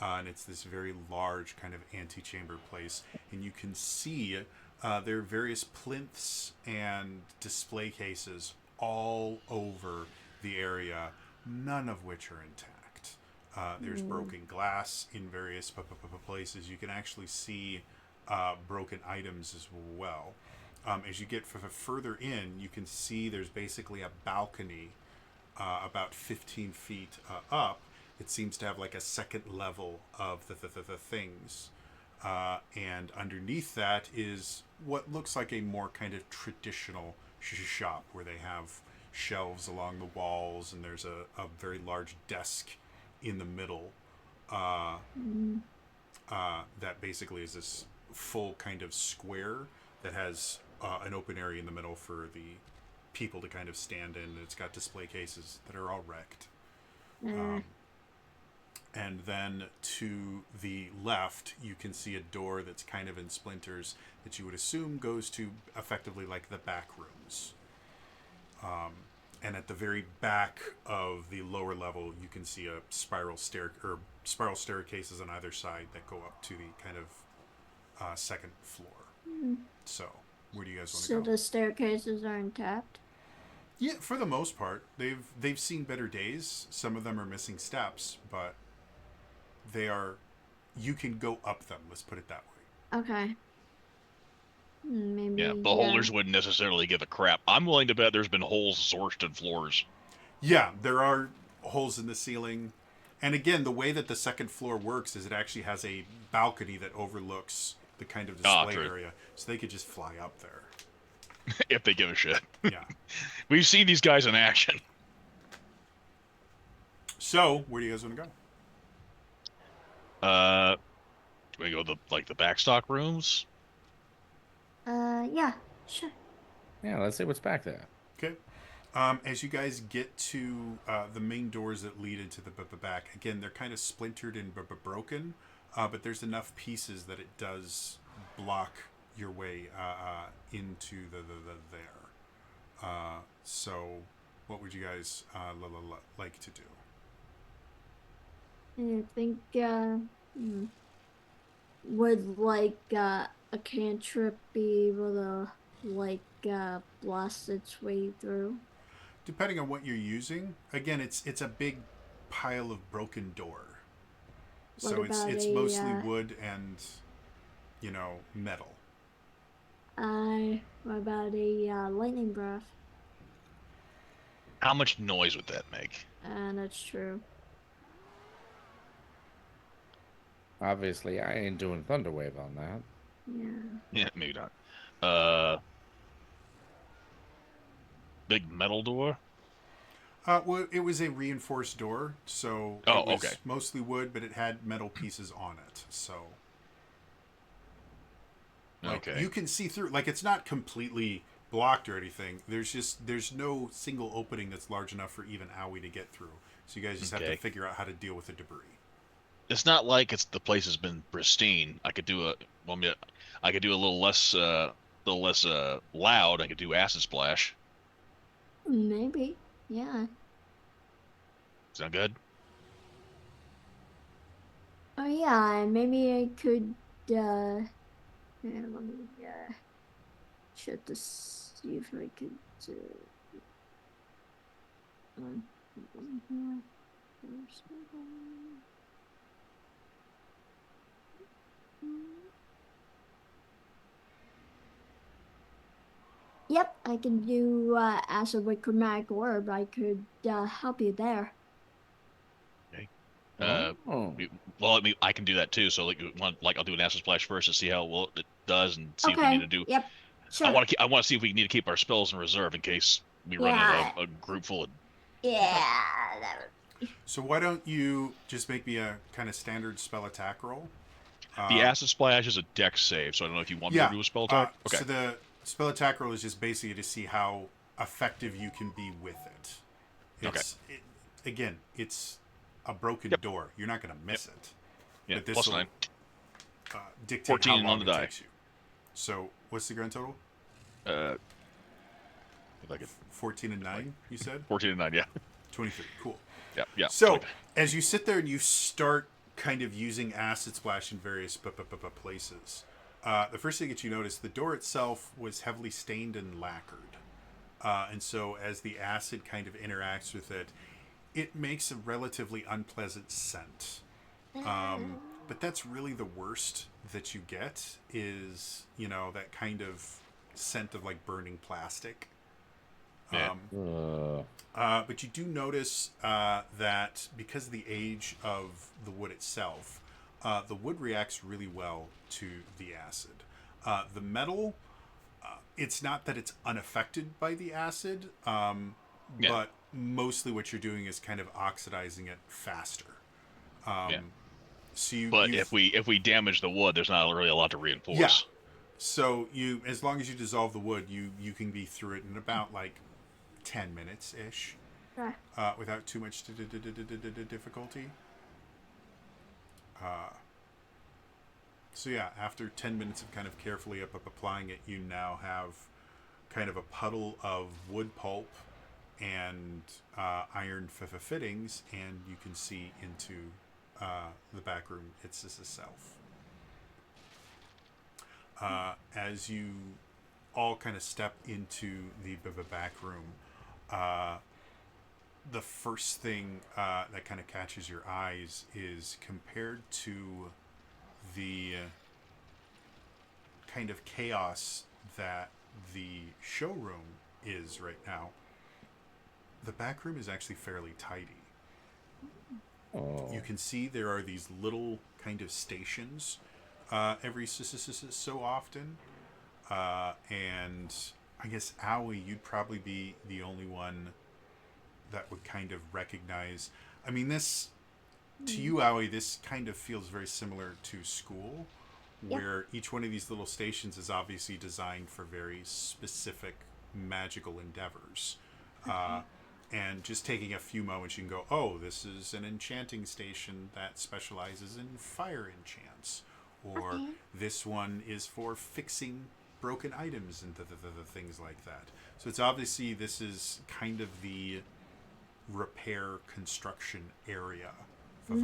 Speaker 1: And it's this very large kind of antechamber place. And you can see there are various plinths and display cases all over the area, none of which are intact. There's broken glass in various places. You can actually see broken items as well. As you get further in, you can see there's basically a balcony about 15 feet up. It seems to have like a second level of the things. And underneath that is what looks like a more kind of traditional shop where they have shelves along the walls and there's a very large desk in the middle that basically is this full kind of square that has an open area in the middle for the people to kind of stand in. It's got display cases that are all wrecked. And then to the left, you can see a door that's kind of in splinters that you would assume goes to effectively like the back rooms. And at the very back of the lower level, you can see a spiral staircases on either side that go up to the kind of second floor. So, where do you guys want to
Speaker 4: So
Speaker 1: go?
Speaker 4: the staircases are intact?
Speaker 1: Yeah, for the most part, they've seen better days. Some of them are missing steps, but they are. You can go up them. Let's put it that way.
Speaker 4: Okay. Maybe.
Speaker 2: Yeah, the holders wouldn't necessarily give a crap. I'm willing to bet there's been holes sourced in floors.
Speaker 1: Yeah, there are holes in the ceiling. And again, the way that the second floor works is it actually has a balcony that overlooks the kind of display area. So they could just fly up there.
Speaker 2: If they give a shit.
Speaker 1: Yeah.
Speaker 2: We've seen these guys in action.
Speaker 1: So, where do you guys want to go?
Speaker 2: Do we go to the backstock rooms?
Speaker 4: Yeah, sure.
Speaker 3: Yeah, let's see what's back there.
Speaker 1: Okay. As you guys get to the main doors that lead into the back, again, they're kind of splintered and broken, but there's enough pieces that it does block your way into the there. So, what would you guys like to do?
Speaker 4: I think, would, like, a cantrip be able to, like, blast its way through?
Speaker 1: Depending on what you're using, again, it's a big pile of broken door. So it's mostly wood and, metal.
Speaker 4: What about a lightning breath?
Speaker 2: How much noise would that make?
Speaker 4: That's true.
Speaker 3: Obviously, I ain't doing Thunderwave on that.
Speaker 4: Yeah.
Speaker 2: Yeah, maybe not. Uh, big metal door.
Speaker 1: Well, it was a reinforced door, so
Speaker 2: Oh,
Speaker 1: it
Speaker 2: okay.
Speaker 1: was mostly wood, but it had metal pieces on it. So, like,
Speaker 2: Okay.
Speaker 1: you can see through. Like, it's not completely blocked or anything. There's no single opening that's large enough for even Owie to get through. So you guys just have to
Speaker 2: Okay.
Speaker 1: figure out how to deal with the debris.
Speaker 2: It's not like the place has been pristine. I could do a well, I could do a little less loud. I could do acid splash.
Speaker 4: Maybe. Yeah.
Speaker 2: Sound good?
Speaker 4: Oh yeah, maybe I could yeah, let me check to see if I could um, Yep, I can do acid with chromatic orb. I could help you there.
Speaker 2: Okay.
Speaker 3: Oh.
Speaker 2: Well, I mean, I can do that too. So like I'll do an acid splash first to see how well it does and see if we need
Speaker 4: Okay.
Speaker 2: to do.
Speaker 4: Yep. Sure.
Speaker 2: I want to see if we need to keep our spells in reserve in case we run into
Speaker 4: Yeah.
Speaker 2: a group full of.
Speaker 4: Yeah. That
Speaker 1: So why don't you just make me a kind of standard spell attack roll?
Speaker 2: The
Speaker 1: Uh,
Speaker 2: acid splash is a dex save, so I don't know if you want me
Speaker 1: yeah.
Speaker 2: to do a spell attack. Okay.
Speaker 1: So the spell attack roll is just basically to see how effective you can be with it.
Speaker 2: Okay.
Speaker 1: Again, it's a broken
Speaker 2: Yep.
Speaker 1: door. You're not going to miss it.
Speaker 2: Yeah.
Speaker 1: But this
Speaker 2: Plus
Speaker 1: will
Speaker 2: 9.
Speaker 1: dictate
Speaker 2: 14
Speaker 1: how long
Speaker 2: on the
Speaker 1: it
Speaker 2: die.
Speaker 1: takes you. So what's the grand total?
Speaker 2: Uh, like a
Speaker 1: 14 and 9, you said?
Speaker 2: 14 and 9. Yeah.
Speaker 1: 23. Cool.
Speaker 2: Yeah. Yeah.
Speaker 1: So, as you sit there and you start kind of using acid splash in various places, the first thing that you notice, the door itself was heavily stained and lacquered. And so, as the acid kind of interacts with it, it makes a relatively unpleasant scent. But that's really the worst that you get is, that kind of scent of like burning plastic.
Speaker 2: Yeah.
Speaker 1: But you do notice that because of the age of the wood itself, the wood reacts really well to the acid. The metal, it's not that it's unaffected by the acid,
Speaker 2: Yeah.
Speaker 1: but mostly what you're doing is kind of oxidizing it faster.
Speaker 2: Yeah.
Speaker 1: So you,
Speaker 2: But
Speaker 1: you've-
Speaker 2: if we damage the wood, there's not really a lot to reinforce.
Speaker 1: Yeah. So as long as you dissolve the wood, you can be through it in about like 10 minutes ish.
Speaker 4: Right.
Speaker 1: Without too much difficulty. So yeah, after 10 minutes of kind of carefully applying it, you now have kind of a puddle of wood pulp and iron fittings, and you can see into the back room itself. As you all kind of step into the back room, the first thing that kind of catches your eyes is compared to the kind of chaos that the showroom is right now. The back room is actually fairly tidy.
Speaker 3: Oh.
Speaker 1: You can see there are these little kind of stations every so often. And I guess Owie, you'd probably be the only one that would kind of recognize. I mean, this, to you, Owie, this kind of feels very similar to school,
Speaker 4: Yeah.
Speaker 1: where each one of these little stations is obviously designed for very specific magical endeavors. And just taking a few moments, you can go, oh, this is an enchanting station that specializes in fire enchants. Or
Speaker 4: Okay.
Speaker 1: this one is for fixing broken items and the things like that. So it's obviously, this is kind of the repair construction area for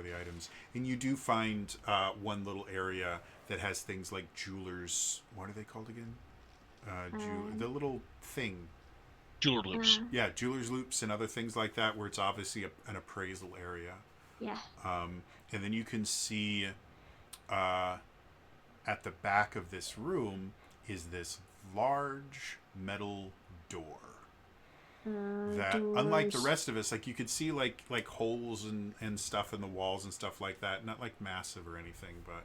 Speaker 1: the items. And you do find one little area that has things like jewelers. What are they called again? The little thing.
Speaker 2: Jeweler loops.
Speaker 1: Yeah, jewelers loops and other things like that, where it's obviously an appraisal area.
Speaker 4: Yeah.
Speaker 1: And then you can see at the back of this room is this large metal door. that unlike the
Speaker 4: doors.
Speaker 1: rest of us, like you could see like holes and stuff in the walls and stuff like that, not like massive or anything, but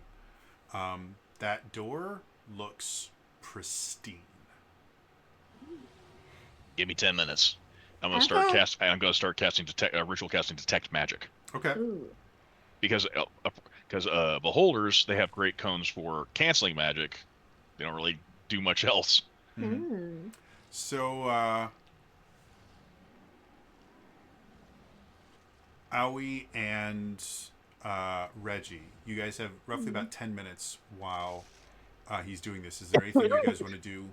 Speaker 1: that door looks pristine.
Speaker 2: Give me 10 minutes. I'm gonna
Speaker 4: Okay.
Speaker 2: start casting ritual casting detect magic
Speaker 1: Okay.
Speaker 4: Ooh.
Speaker 2: because beholders, they have great cones for canceling magic. They don't really do much else.
Speaker 1: Mhm.
Speaker 4: Hmm.
Speaker 1: So Aoi and Reggie, you guys have roughly about 10 minutes while he's doing this. Is there anything you guys want to do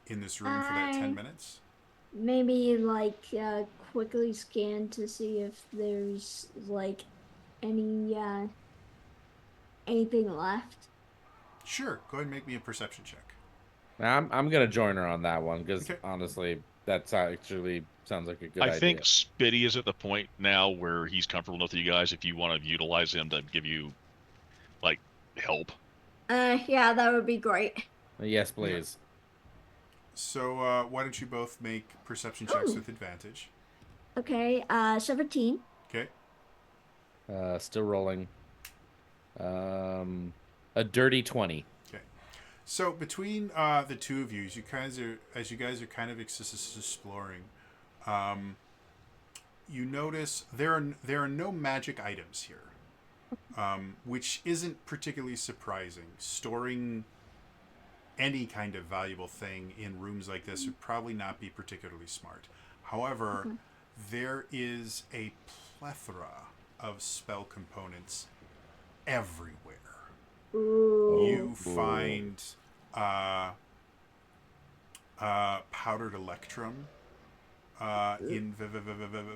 Speaker 1: in this room for that 10 minutes?
Speaker 4: Maybe like quickly scan to see if there's like any anything left.
Speaker 1: Sure. Go ahead and make me a perception check.
Speaker 3: I'm gonna join her on that one because
Speaker 1: Okay.
Speaker 3: honestly, that's actually sounds like a good
Speaker 2: I
Speaker 3: idea.
Speaker 2: think Spitty is at the point now where he's comfortable enough with you guys. If you want to utilize him to give you like help,
Speaker 4: Yeah, that would be great.
Speaker 3: Yes, please.
Speaker 1: So why don't you both make perception checks
Speaker 4: Ooh.
Speaker 1: with advantage?
Speaker 4: Okay, 17.
Speaker 1: Okay.
Speaker 3: Still rolling. A dirty 20.
Speaker 1: Okay. So between the two of you, as you guys are kind of exploring, you notice there are no magic items here, which isn't particularly surprising. Storing any kind of valuable thing in rooms like this would probably not be particularly smart. However,
Speaker 4: Okay.
Speaker 1: there is a plethora of spell components everywhere.
Speaker 4: Ooh.
Speaker 1: You find powdered electrum in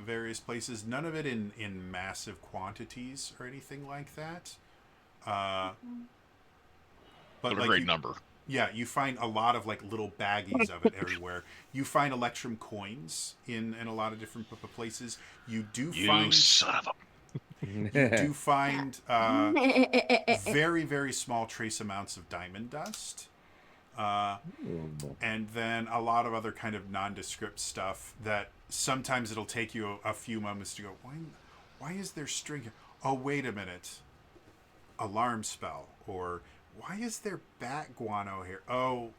Speaker 1: various places. None of it in massive quantities or anything like that. But
Speaker 2: but a
Speaker 1: like
Speaker 2: great number.
Speaker 1: yeah, you find a lot of like little baggies of it everywhere. You find electrum coins in a lot of different places. You do
Speaker 2: You
Speaker 1: find
Speaker 2: son of a.
Speaker 1: you do find very very small trace amounts of diamond dust. And then a lot of other kind of nondescript stuff that sometimes it'll take you a few moments to go, why is there string? Oh, wait a minute. Alarm spell. Or why is there bat guano here? Oh,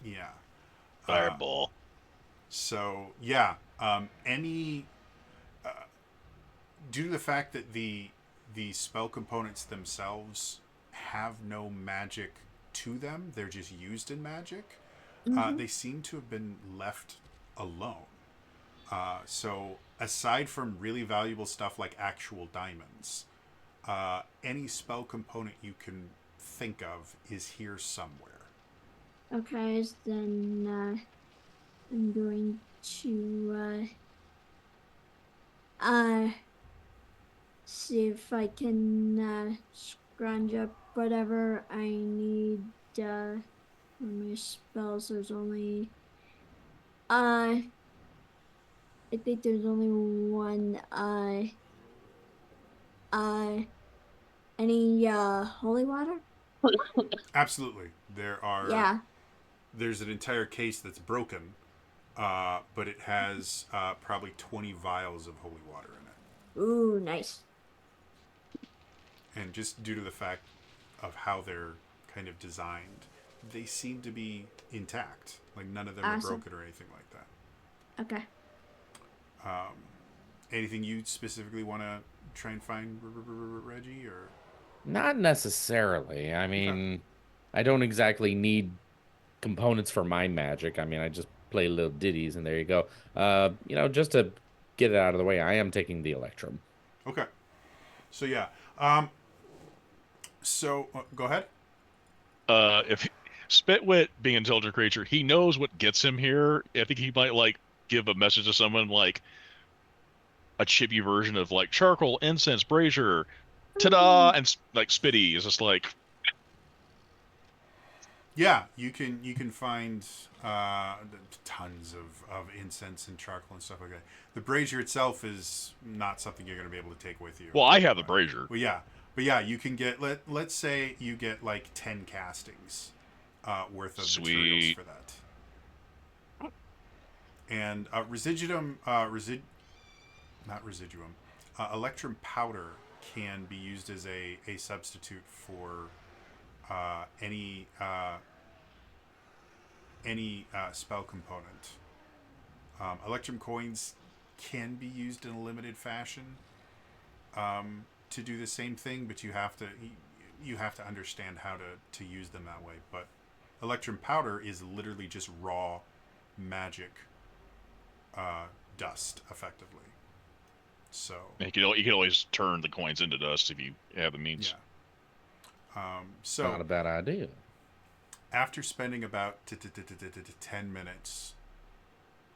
Speaker 1: yeah.
Speaker 2: Fireball.
Speaker 1: So, yeah. Any. Due to the fact that the spell components themselves have no magic to them, they're just used in magic. They seem to have been left alone. So aside from really valuable stuff like actual diamonds, any spell component you can think of is here somewhere.
Speaker 4: Okay, so then I'm going to see if I can scrounge up whatever I need for my spells. There's only I think there's only one any holy water?
Speaker 1: Absolutely.
Speaker 4: Yeah.
Speaker 1: There's an entire case that's broken, but it has probably 20 vials of holy water in it.
Speaker 4: Ooh, nice.
Speaker 1: And just due to the fact of how they're kind of designed, they seem to be intact. Like none of them are
Speaker 4: Awesome.
Speaker 1: broken or anything like that.
Speaker 4: Okay.
Speaker 1: Anything you specifically want to try and find, Reggie? Or
Speaker 3: Not necessarily. I mean, I don't exactly need components for my magic. I mean, I just play little ditties and there you go. Just to get it out of the way, I am taking the electrum.
Speaker 1: okay. So yeah. Go ahead.
Speaker 2: If Spitwit being an intelligent creature, he knows what gets him here. I think he might like give a message to someone like a chippy version of like charcoal, incense, brazier, ta-da, and like Spitty is just like
Speaker 1: Yeah, you can find tons of incense and charcoal and stuff like that. The brazier itself is not something you're going to be able to take with you.
Speaker 2: well, I have the brazier.
Speaker 1: Well, yeah, but yeah, you can get let's say you get like 10 castings worth of materials
Speaker 2: Sweet.
Speaker 1: for that. And not residuum, electrum powder can be used as a substitute for any spell component. Electrum coins can be used in a limited fashion to do the same thing, but you have to understand how to use them that way. But electrum powder is literally just raw magic dust, effectively. So
Speaker 2: You can always turn the coins into dust if you have the means.
Speaker 1: yeah.
Speaker 3: Not a bad idea.
Speaker 1: After spending about 10 minutes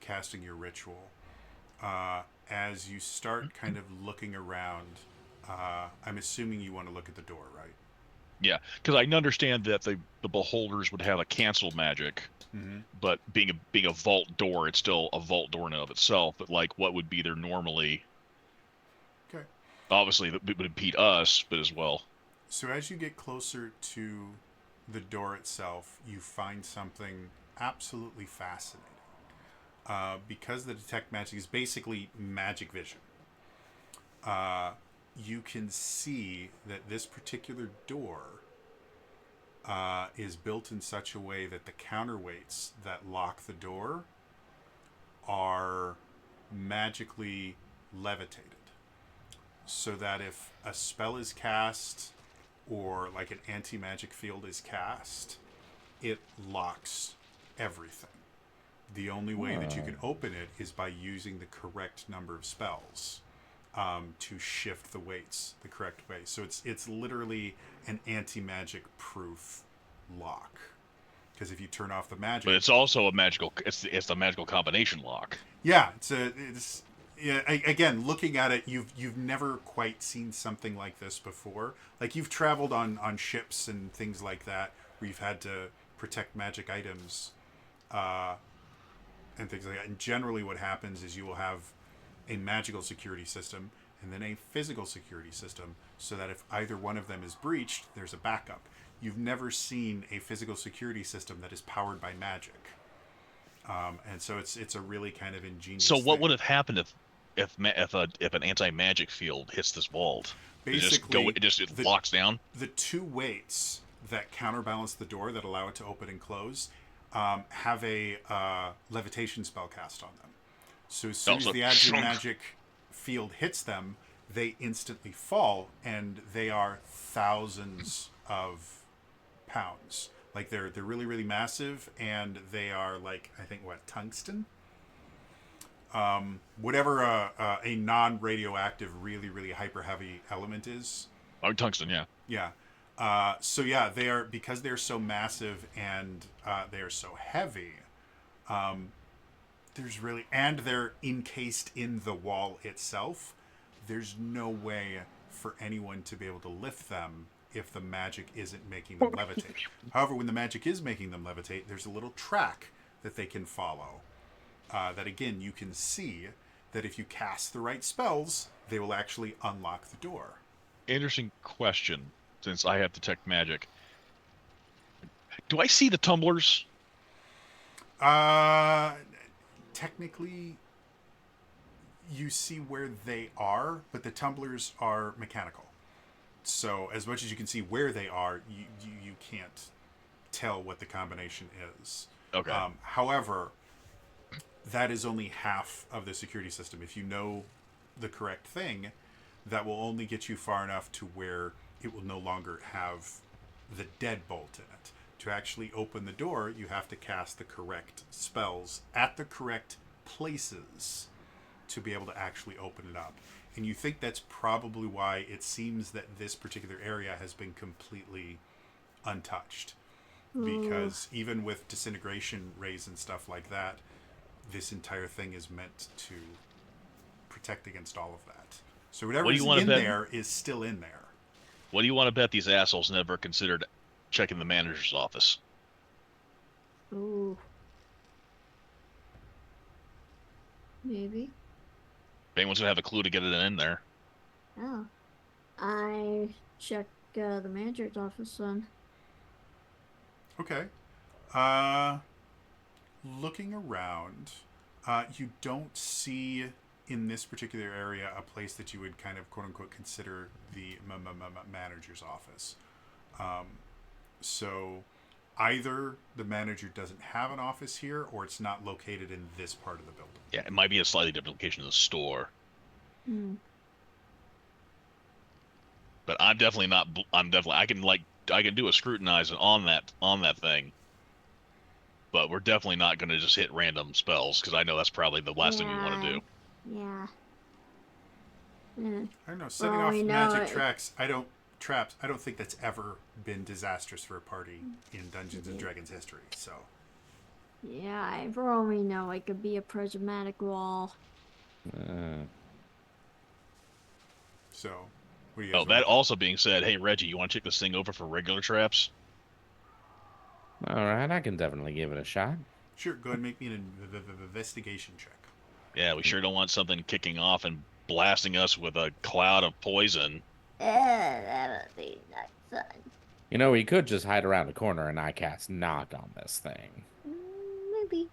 Speaker 1: casting your ritual, as you start kind of looking around, I'm assuming you want to look at the door, right?
Speaker 2: Yeah, because I can understand that the beholders would have a cancel magic, but being a vault door, it's still a vault door in and of itself. But like, what would be there normally?
Speaker 1: Okay.
Speaker 2: Obviously, it would impede us, but as well.
Speaker 1: So as you get closer to the door itself, you find something absolutely fascinating. Because the detect magic is basically magic vision, you can see that this particular door is built in such a way that the counterweights that lock the door are magically levitated. So that if a spell is cast or like an anti-magic field is cast, it locks everything. The only way that you can open it is by using the correct number of spells to shift the weights the correct way. So it's literally an anti-magic proof lock. Because if you turn off the magic,
Speaker 2: But it's also a magical. It's the magical combination lock.
Speaker 1: yeah, again, looking at it, you've never quite seen something like this before. Like you've traveled on ships and things like that, where you've had to protect magic items, and things like that. And generally, what happens is you will have a magical security system and then a physical security system, so that if either one of them is breached, there's a backup. You've never seen a physical security system that is powered by magic. And so it's a really kind of ingenious.
Speaker 2: So what
Speaker 1: thing.
Speaker 2: would have happened if an anti-magic field hits this vault?
Speaker 1: Basically,
Speaker 2: it just locks down.
Speaker 1: The two weights that counterbalance the door that allow it to open and close have a levitation spell cast on them. So as soon as the magic field hits them, they instantly fall, and they are thousands of pounds. Like they're really, really massive, and they are like, I think, tungsten? Whatever a non-radioactive, really, really hyper-heavy element is.
Speaker 2: Oh, tungsten, yeah.
Speaker 1: Yeah. So yeah, they are, because they're so massive and they are so heavy. And they're encased in the wall itself. There's no way for anyone to be able to lift them if the magic isn't making them levitate. However, when the magic is making them levitate, there's a little track that they can follow. That again, you can see that if you cast the right spells, they will actually unlock the door.
Speaker 2: Interesting question, since I have detect magic. Do I see the tumblers?
Speaker 1: Technically, you see where they are, but the tumblers are mechanical. So as much as you can see where they are, you can't tell what the combination is.
Speaker 2: Okay.
Speaker 1: However, that is only half of the security system. If you know the correct thing, that will only get you far enough to where it will no longer have the deadbolt in it. To actually open the door, you have to cast the correct spells at the correct places to be able to actually open it up. And you think that's probably why it seems that this particular area has been completely untouched. Because even with disintegration rays and stuff like that, this entire thing is meant to protect against all of that. So whatever is in there is still in there.
Speaker 2: What do you want to bet these assholes never considered checking the manager's office?
Speaker 4: Ooh. Maybe.
Speaker 2: If anyone's gonna have a clue to get it in there.
Speaker 4: Oh. I check the manager's office then.
Speaker 1: Okay. Looking around, You don't see in this particular area a place that you would kind of quote unquote consider the manager's office. So either the manager doesn't have an office here or it's not located in this part of the building.
Speaker 2: Yeah, it might be a slightly different location of the store.
Speaker 4: Hmm.
Speaker 2: But I'm definitely not. I can do a scrutinize on that thing. But we're definitely not going to just hit random spells because I know that's probably the last thing we want to do.
Speaker 4: Yeah. Yeah.
Speaker 1: I don't know. Setting
Speaker 4: Well,
Speaker 1: off
Speaker 4: we know
Speaker 1: magic
Speaker 4: it-
Speaker 1: traps. I don't think that's ever been disastrous for a party in Dungeons and Dragons history. So
Speaker 4: Yeah, for all we know, it could be a prismatic wall.
Speaker 1: so what do you guys
Speaker 2: Oh, that also being said, hey Reggie, you want to check this thing over for regular traps?
Speaker 3: All right, I can definitely give it a shot.
Speaker 1: Sure. Go ahead and make me an investigation check.
Speaker 2: Yeah, we sure don't want something kicking off and blasting us with a cloud of poison.
Speaker 4: That would be not fun.
Speaker 3: You know, we could just hide around a corner and I cast knock on this thing.
Speaker 4: Maybe.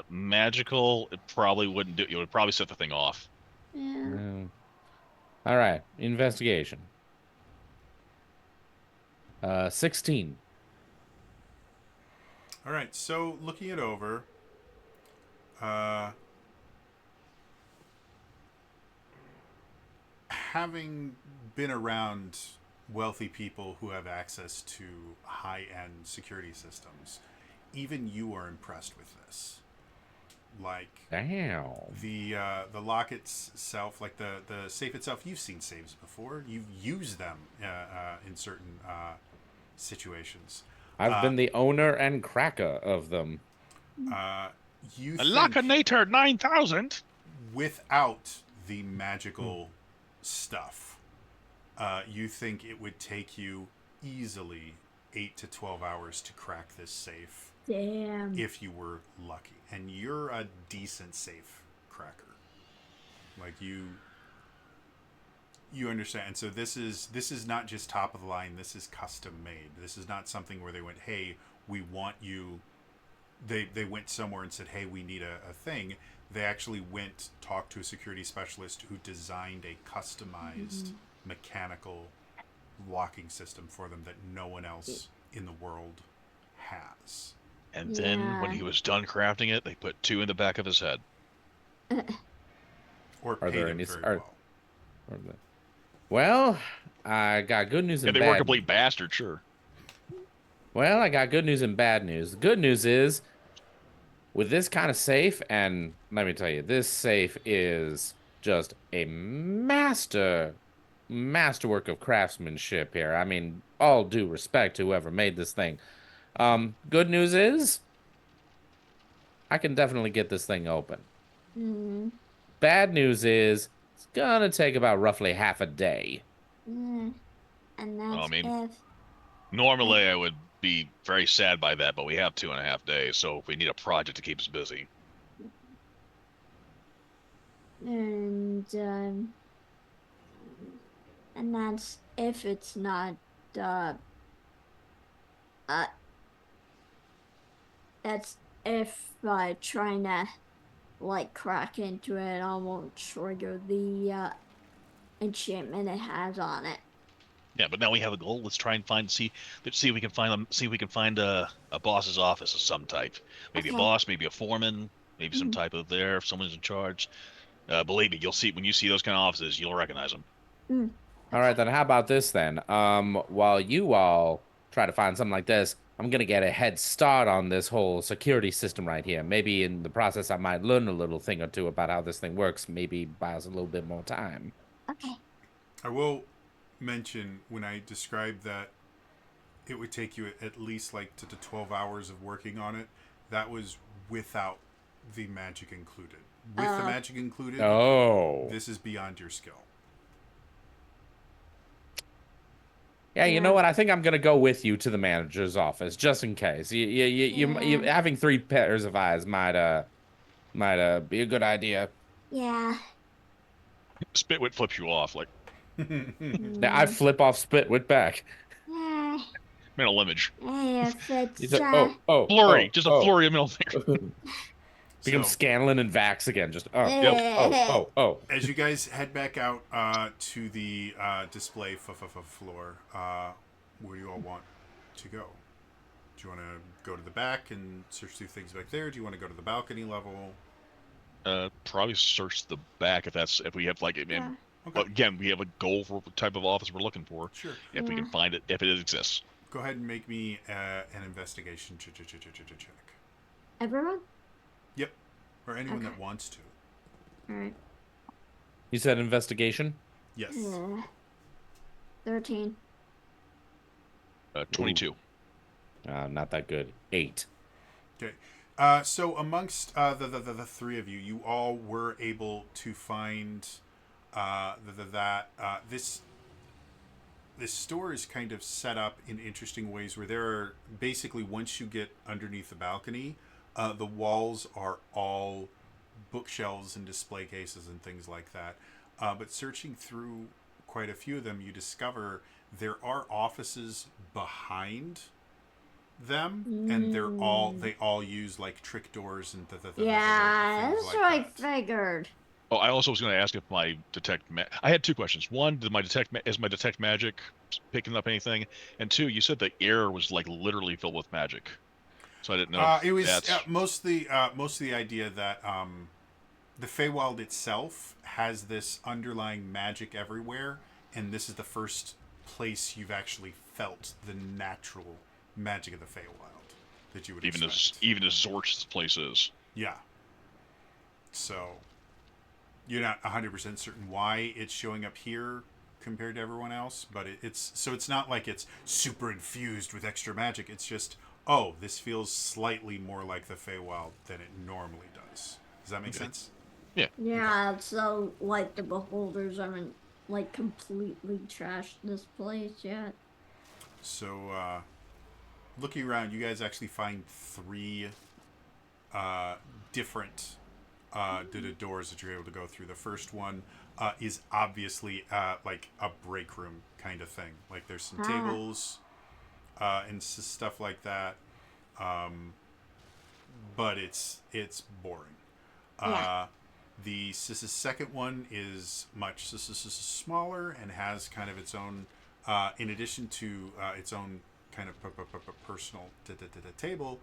Speaker 2: Magical, it probably wouldn't do. It would probably set the thing off.
Speaker 4: Yeah.
Speaker 3: All right, investigation. 16.
Speaker 1: All right. So looking it over, having been around wealthy people who have access to high-end security systems, even you are impressed with this. Like
Speaker 3: Damn.
Speaker 1: the lock itself, like the safe itself, you've seen safes before. You've used them in certain situations.
Speaker 3: I've been the owner and cracker of them.
Speaker 1: You
Speaker 2: A
Speaker 1: think
Speaker 2: Lacinator 9000.
Speaker 1: without the magical stuff, you think it would take you easily 8 to 12 hours to crack this safe
Speaker 4: Damn.
Speaker 1: if you were lucky. And you're a decent safe cracker. Like you understand. And so this is not just top of the line, this is custom made. This is not something where they went, hey, we want you. They went somewhere and said, hey, we need a thing. They actually went, talked to a security specialist who designed a customized mechanical locking system for them that no one else in the world has.
Speaker 2: And then when he was done crafting it, they put 2 in the back of his head.
Speaker 1: Or
Speaker 3: Are
Speaker 1: paid
Speaker 3: there
Speaker 1: him
Speaker 3: any-
Speaker 1: very
Speaker 3: are-
Speaker 1: well.
Speaker 3: Well, I got good news
Speaker 2: Yeah,
Speaker 3: and
Speaker 2: they were a
Speaker 3: bad.
Speaker 2: complete bastard, sure.
Speaker 3: Well, I got good news and bad news. The good news is, with this kind of safe, and let me tell you, this safe is just a masterwork of craftsmanship here. I mean, all due respect to whoever made this thing. Good news is, I can definitely get this thing open.
Speaker 4: Mm.
Speaker 3: Bad news is, it's gonna take about roughly half a day.
Speaker 4: And that's
Speaker 2: I mean-
Speaker 4: if.
Speaker 2: Normally, I would be very sad by that, but we have 2.5 days, so we need a project to keep us busy.
Speaker 4: And that's if it's not that's if trying to like crack into it I won't trigger the enchantment it has on it.
Speaker 2: Yeah, but now we have a goal. Let's try and see if we can find a boss's office of some type. Maybe
Speaker 4: Okay.
Speaker 2: a boss, maybe a foreman, maybe some type of there. If someone's in charge, believe me, you'll see when you see those kind of offices, you'll recognize them.
Speaker 3: All right, then how about this then? While you all try to find something like this, I'm gonna get a head start on this whole security system right here. Maybe in the process, I might learn a little thing or two about how this thing works. Maybe buy us a little bit more time.
Speaker 4: Okay.
Speaker 1: I will mention when I described that it would take you at least like to 12 hours of working on it, that was without the magic included. With the magic included,
Speaker 3: Oh,
Speaker 1: this is beyond your skill.
Speaker 3: yeah. You
Speaker 4: Yeah.
Speaker 3: know what? I think I'm gonna go with you to the manager's office just in case. You having 3 pairs of eyes might be a good idea.
Speaker 4: Yeah.
Speaker 2: Spitwit flips you off like
Speaker 3: Now I flip off Spitwit back.
Speaker 2: middle image,
Speaker 4: Hey, if it's
Speaker 3: He's like, oh,
Speaker 2: flurry,
Speaker 3: oh,
Speaker 2: just a
Speaker 3: oh.
Speaker 2: flurry of middle finger.
Speaker 3: Become
Speaker 1: So
Speaker 3: Scanlan and Vax again. Just
Speaker 1: as you guys head back out to the display floor, where do you all want to go? Do you want to go to the back and search through things back there? Do you want to go to the balcony level?
Speaker 2: Probably search the back if we have like.
Speaker 4: Yeah.
Speaker 1: Okay.
Speaker 2: But again, we have a goal for what type of office we're looking for.
Speaker 1: Sure.
Speaker 2: If we can
Speaker 4: Yeah.
Speaker 2: find it, if it exists.
Speaker 1: Go ahead and make me an investigation check.
Speaker 4: Everyone?
Speaker 1: Yep. Or anyone
Speaker 4: Okay.
Speaker 1: that wants to.
Speaker 4: Alright.
Speaker 3: You said investigation?
Speaker 1: Yes.
Speaker 4: 13.
Speaker 2: 22.
Speaker 3: Not that good. 8.
Speaker 1: Okay. So amongst the three of you, you all were able to find this store is kind of set up in interesting ways where there are basically, once you get underneath the balcony, the walls are all bookshelves and display cases and things like that. But searching through quite a few of them, you discover there are offices behind them, and they all use like trick doors and
Speaker 4: Yeah,
Speaker 1: things
Speaker 4: that's
Speaker 1: like
Speaker 4: what I
Speaker 1: that.
Speaker 4: figured.
Speaker 2: Oh, I also was going to ask if my I had 2 questions. One, is my detect magic picking up anything? And 2, you said the air was like literally filled with magic, so I didn't know.
Speaker 1: It was
Speaker 2: that's
Speaker 1: most of the idea that the Feywild itself has this underlying magic everywhere, and this is the first place you've actually felt the natural magic of the Feywild that you would expect.
Speaker 2: even as Zorch's place is.
Speaker 1: Yeah. So you're not 100% certain why it's showing up here compared to everyone else, but it's not like it's super infused with extra magic. It's just, oh, this feels slightly more like the Feywild than it normally does. Does that make sense?
Speaker 2: Yeah.
Speaker 4: Yeah, so like the beholders haven't like completely trashed this place yet.
Speaker 1: So, looking around, you guys actually find 3 different doors that you're able to go through. The first one is obviously like a break room kind of thing. Like there's some tables and stuff like that, but it's boring.
Speaker 4: Yeah.
Speaker 1: The second one is much smaller and has kind of its own, in addition to its own kind of personal table.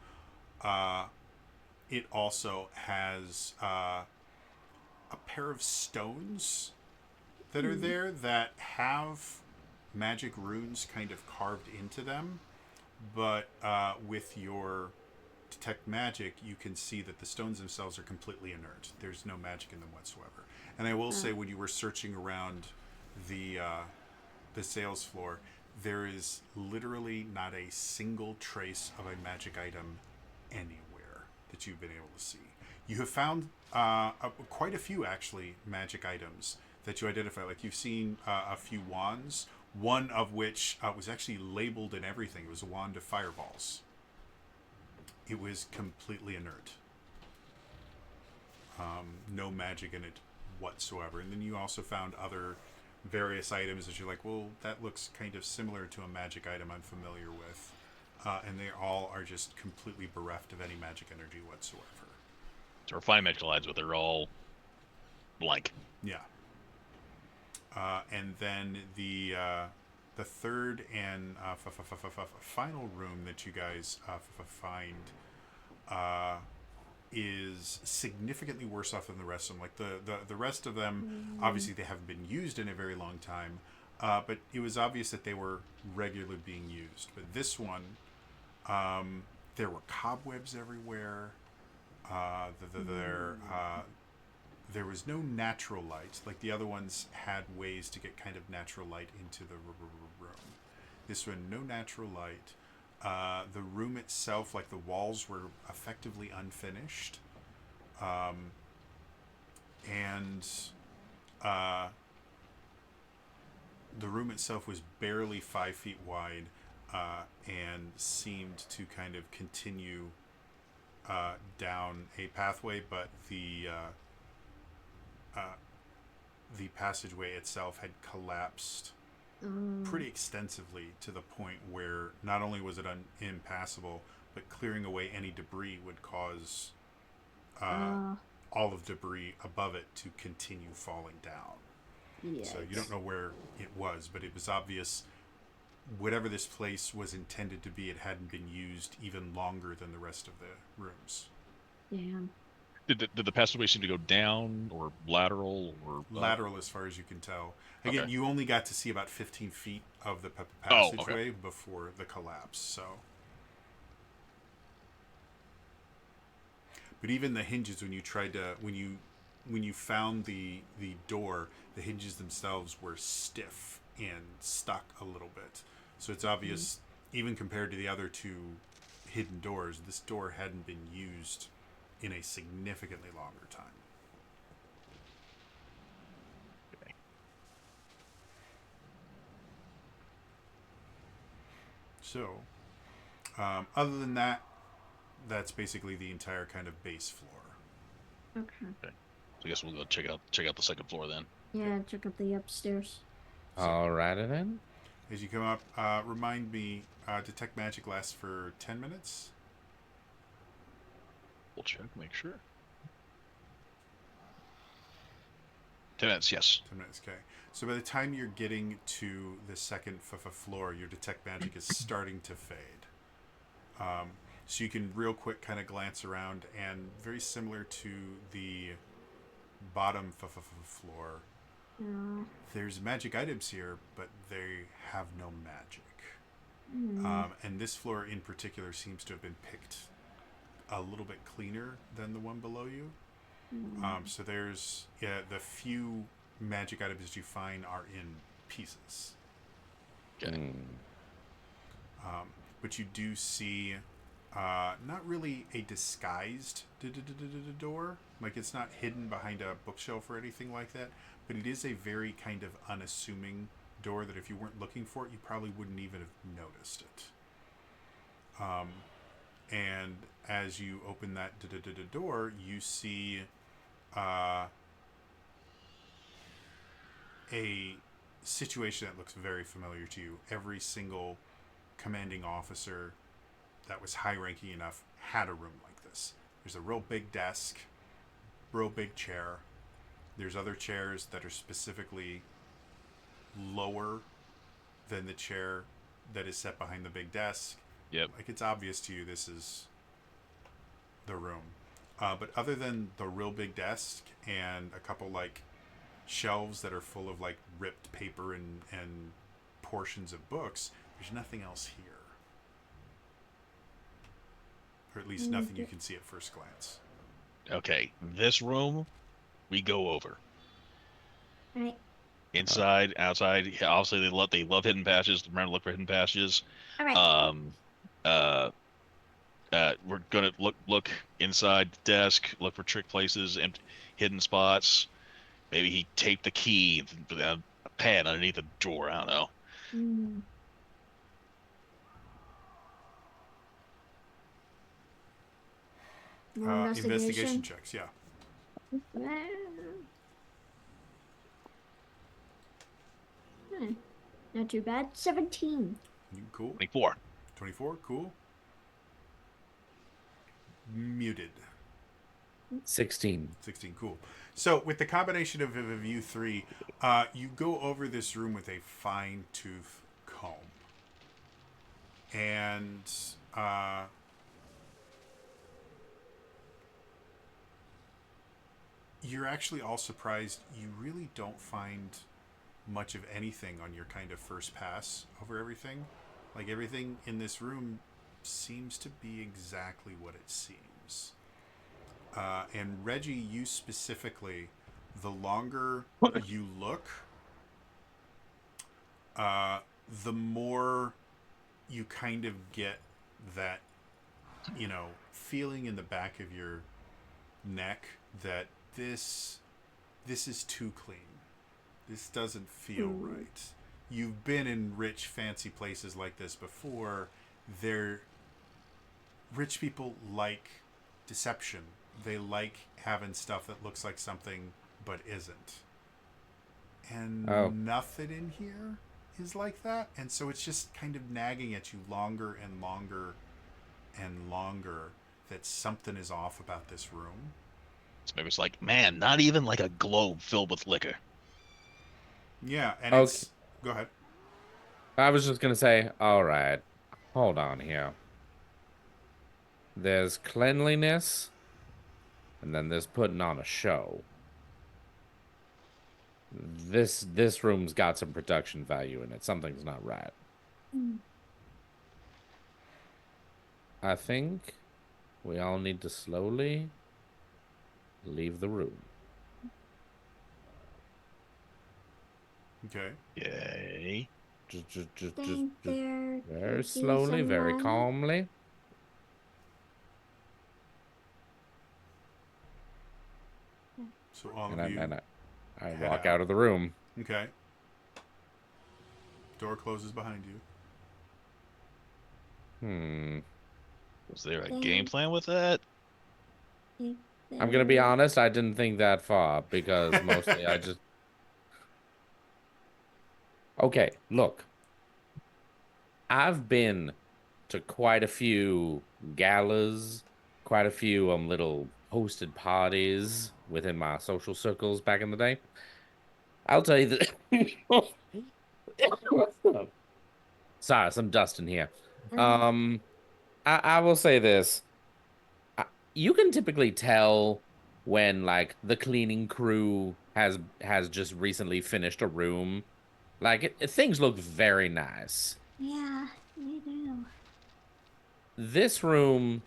Speaker 1: It also has a pair of stones that are there that have magic runes kind of carved into them, but with your detect magic, you can see that the stones themselves are completely inert. There's no magic in them whatsoever. And I will say, when you were searching around the sales floor, there is literally not a single trace of a magic item anywhere that you've been able to see. You have found quite a few, actually, magic items that you identify. Like you've seen a few wands, one of which was actually labeled and everything. It was a wand of fireballs. It was completely inert. No magic in it whatsoever. And then you also found other various items that you're like, well, that looks kind of similar to a magic item I'm familiar with. And they all are just completely bereft of any magic energy whatsoever.
Speaker 2: To refine magical items, but they're all blank.
Speaker 1: Yeah. And then the third and final room that you guys find is significantly worse off than the rest of them. Like the rest of them, obviously they haven't been used in a very long time, but it was obvious that they were regularly being used. But this one, there were cobwebs everywhere. There was no natural light. Like the other ones had ways to get kind of natural light into the room. This one, no natural light. The room itself, like the walls, were effectively unfinished. And the room itself was barely 5 feet wide and seemed to kind of continue down a pathway, but the passageway itself had collapsed pretty extensively to the point where not only was it impassable, but clearing away any debris would cause all of debris above it to continue falling down.
Speaker 4: Yeah.
Speaker 1: So you don't know where it was, but it was obvious whatever this place was intended to be, it hadn't been used even longer than the rest of the rooms.
Speaker 4: Damn.
Speaker 2: Did the passageway seem to go down or lateral or
Speaker 1: Lateral, as far as you can tell. Again,
Speaker 2: Okay.
Speaker 1: you only got to see about 15 feet of the
Speaker 2: Oh, okay.
Speaker 1: passageway before the collapse. So, but even the hinges, when you tried to, when you found the door, the hinges themselves were stiff and stuck a little bit. So it's obvious, even compared to the other two hidden doors, this door hadn't been used in a significantly longer time.
Speaker 2: Okay.
Speaker 1: So, other than that, that's basically the entire kind of base floor.
Speaker 4: Okay.
Speaker 2: So I guess we'll go check out the second floor then.
Speaker 4: Yeah, check out the upstairs.
Speaker 3: Alrighty then.
Speaker 1: As you come up, remind me, detect magic lasts for 10 minutes.
Speaker 2: We'll check, make sure. 10 minutes, yes.
Speaker 1: 10 minutes, okay. So by the time you're getting to the second floor, your detect magic is starting to fade. So you can real quick kind of glance around, and very similar to the bottom floor, there's magic items here, but they have no magic. And this floor in particular seems to have been picked a little bit cleaner than the one below you. So there's the few magic items you find are in pieces.
Speaker 2: Okay.
Speaker 1: But you do see not really a disguised door. Like, it's not hidden behind a bookshelf or anything like that, but it is a very kind of unassuming door that if you weren't looking for it, you probably wouldn't even have noticed it. And as you open that door, you see a situation that looks very familiar to you. Every single commanding officer that was high-ranking enough had a room like this. There's a real big desk, real big chair. There's other chairs that are specifically lower than the chair that is set behind the big desk.
Speaker 2: Yep.
Speaker 1: Like, it's obvious to you this is the room. But other than the real big desk and a couple, like, shelves that are full of, like, ripped paper and portions of books, there's nothing else here. Or at least nothing you can see at first glance.
Speaker 2: Okay. This room, we go over.
Speaker 4: Right.
Speaker 2: Inside, outside. Obviously, they love hidden passages. Remember to look for hidden passages.
Speaker 4: All right.
Speaker 2: We're gonna look inside the desk, look for trick places and hidden spots. Maybe he taped the key, a pad underneath the drawer. I don't know.
Speaker 4: More
Speaker 1: Investigation checks, yeah.
Speaker 4: Not too bad. 17.
Speaker 1: Cool.
Speaker 2: 24.
Speaker 1: 24, cool. Muted.
Speaker 3: 16.
Speaker 1: 16, cool. So with the combination of you three, you go over this room with a fine-tooth comb. And you're actually all surprised you really don't find much of anything on your kind of first pass over everything. Like, everything in this room seems to be exactly what it seems. And Reggie, you specifically, the longer you look, the more you kind of get that, feeling in the back of your neck that this is too clean. This doesn't feel right. You've been in rich, fancy places like this before. Rich people like deception. They like having stuff that looks like something but isn't. And nothing in here is like that. And so it's just kind of nagging at you longer and longer and longer that something is off about this room.
Speaker 2: So maybe it's like, man, not even like a globe filled with liquor.
Speaker 1: Yeah, and
Speaker 3: Okay.
Speaker 1: it's. Go ahead.
Speaker 3: I was just gonna say, all right, hold on here. There's cleanliness, and then there's putting on a show. This room's got some production value in it. Something's not right. I think we all need to slowly leave the room.
Speaker 1: Okay.
Speaker 2: Yay.
Speaker 4: Think there
Speaker 3: very
Speaker 4: could be
Speaker 3: slowly, very
Speaker 4: someone.
Speaker 3: calmly.
Speaker 1: So all
Speaker 3: And
Speaker 1: of you.
Speaker 3: I
Speaker 1: head
Speaker 3: walk
Speaker 1: out.
Speaker 3: out of the room.
Speaker 1: Okay. Door closes behind you.
Speaker 2: Was there a
Speaker 4: Think-
Speaker 2: game plan with that?
Speaker 4: Think
Speaker 3: I'm gonna be
Speaker 4: there-
Speaker 3: honest, I didn't think that far because mostly I just. Okay, look. I've been to quite a few galas, quite a few little hosted parties within my social circles back in the day. I'll tell you that. Sorry, some dust in here. I will say this. You can typically tell when like the cleaning crew has just recently finished a room. Like things look very nice.
Speaker 4: Yeah, they do.
Speaker 3: This room,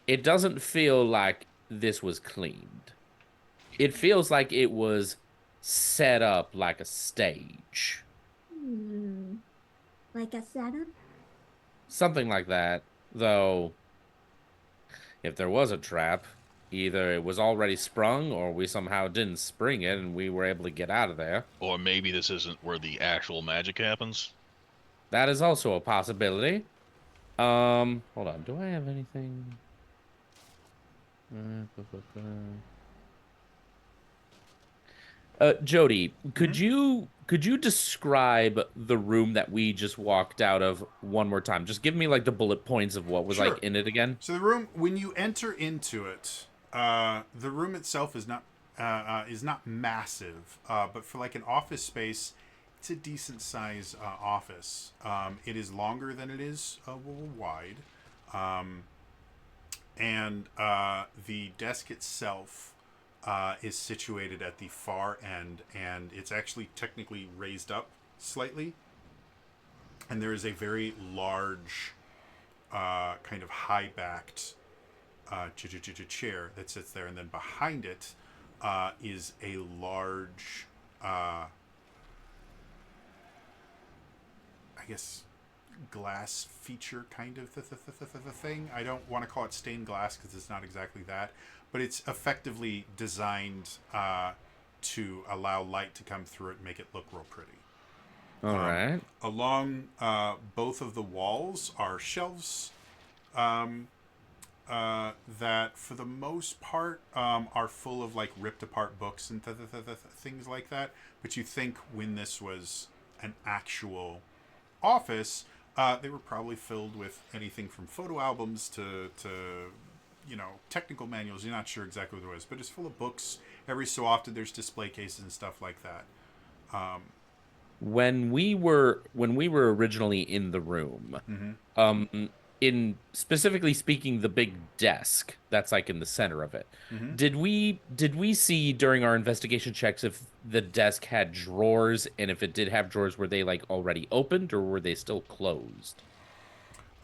Speaker 3: it doesn't feel like this was cleaned. It feels like it was set up like a stage.
Speaker 4: Like a setup?
Speaker 3: Something like that. Though, if there was a trap, either it was already sprung or we somehow didn't spring it and we were able to get out of there.
Speaker 2: Or maybe this isn't where the actual magic happens.
Speaker 3: That is also a possibility. Hold on. Do I have anything? Jody, could you describe the room that we just walked out of one more time? Just give me like the bullet points of what was
Speaker 1: Sure.
Speaker 3: like in it again.
Speaker 1: So the room, when you enter into it, the room itself is not massive, but for like an office space, it's a decent size office. It is longer than it is wide, and the desk itself is situated at the far end, and it's actually technically raised up slightly. And there is a very large, kind of high-backed chair that sits there, and then behind it is a large, I guess, glass feature kind of thing. I don't want to call it stained glass because it's not exactly that, but it's effectively designed to allow light to come through it and make it look real pretty.
Speaker 3: All right.
Speaker 1: Along both of the walls are shelves that, for the most part, are full of like ripped apart books and things like that. But you think when this was an actual office, they were probably filled with anything from photo albums to technical manuals. You're not sure exactly what it was, but it's full of books. Every so often, there's display cases and stuff like that.
Speaker 3: When we were originally in the room, in specifically speaking, the big desk that's like in the center of it, did we see during our investigation checks if the desk had drawers, and if it did have drawers, were they like already opened or were they still closed?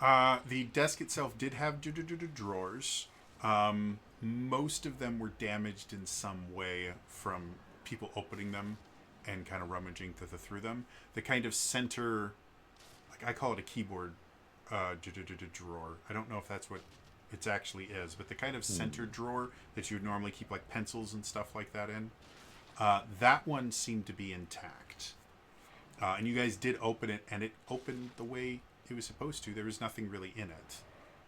Speaker 1: The desk itself did have drawers. Most of them were damaged in some way from people opening them and kind of rummaging through them. The kind of center, like I call it a keyboard drawer. I don't know if that's what it actually is, but the kind of center drawer that you would normally keep like pencils and stuff like that in, that one seemed to be intact. And you guys did open it, and it opened the way it was supposed to. There was nothing really in it.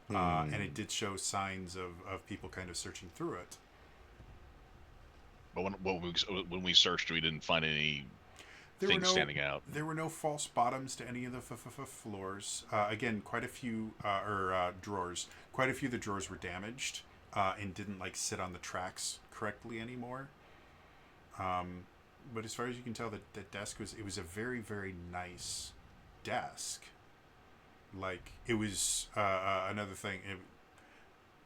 Speaker 1: And it did show signs of people kind of searching through it.
Speaker 2: But when we searched, we didn't find any things standing out.
Speaker 1: There were no false bottoms to any of the floors. Again, quite a few drawers. Quite a few of the drawers were damaged. and didn't like sit on the tracks correctly anymore. But as far as you can tell, the desk was a very, very nice desk. Like it was another thing.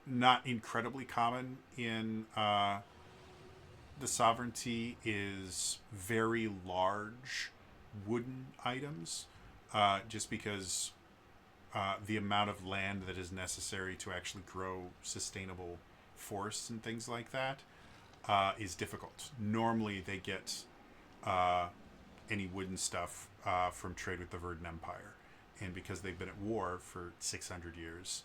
Speaker 1: Not incredibly common in the Sovereignty is very large wooden items, just because the amount of land that is necessary to actually grow sustainable forests and things like that is difficult. Normally, they get any wooden stuff from trade with the Verdant Empire, and because they've been at war for 600 years,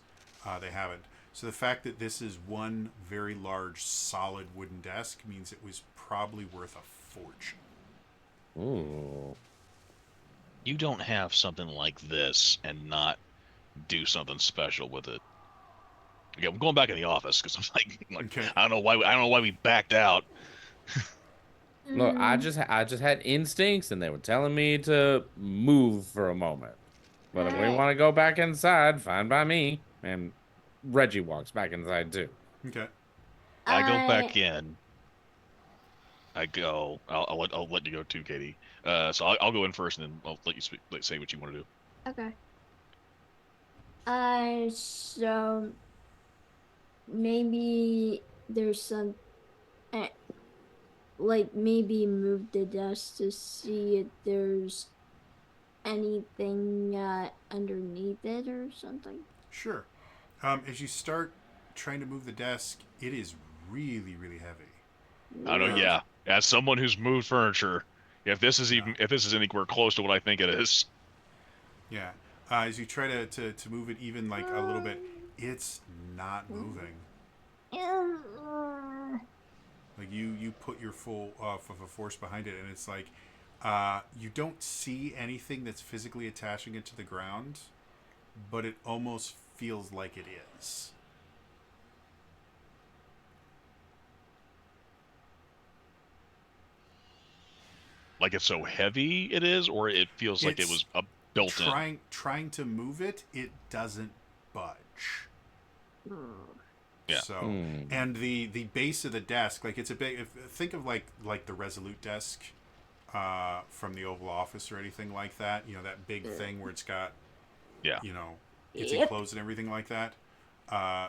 Speaker 1: they haven't. So the fact that this is one very large, solid wooden desk means it was probably worth a fortune.
Speaker 3: Ooh.
Speaker 2: You don't have something like this and not do something special with it. Okay, I'm going back in the office because I'm like
Speaker 1: Okay.
Speaker 2: I don't know why we backed out.
Speaker 3: Look, I
Speaker 4: Mm,
Speaker 3: just had instincts, and they were telling me to move for a moment. But if we
Speaker 4: alright.
Speaker 3: want to go back inside, fine by me. And Reggie walks back inside too.
Speaker 1: Okay.
Speaker 2: I go
Speaker 4: I
Speaker 2: back in. I'll let you go too, Katie. So I'll go in first, and then I'll let you say what you want to do.
Speaker 4: okay. So maybe there's some, uh, like maybe move the desk to see if there's anything underneath it or something.
Speaker 1: Sure. As you start trying to move the desk, it is really, really heavy.
Speaker 2: I don't know.
Speaker 1: Yeah.
Speaker 2: Yeah, as someone who's moved furniture, if this is anywhere close to what I think it is,
Speaker 1: Yeah. As you try to move it even like a little bit, it's not moving. Like you put your full of a force behind it, and it's like you don't see anything that's physically attaching it to the ground, but it almost feels like it is.
Speaker 2: like it's so heavy it is, or it feels like it
Speaker 1: It's
Speaker 2: was built in.
Speaker 1: Trying to move it, it doesn't budge.
Speaker 2: Yeah.
Speaker 1: So, and the base of the desk, like it's a big. Think of like the Resolute desk from the Oval Office or anything like that. You know, that big thing where it's got,
Speaker 2: Yeah.
Speaker 1: you know, it's
Speaker 4: Yep.
Speaker 1: enclosed and everything like that.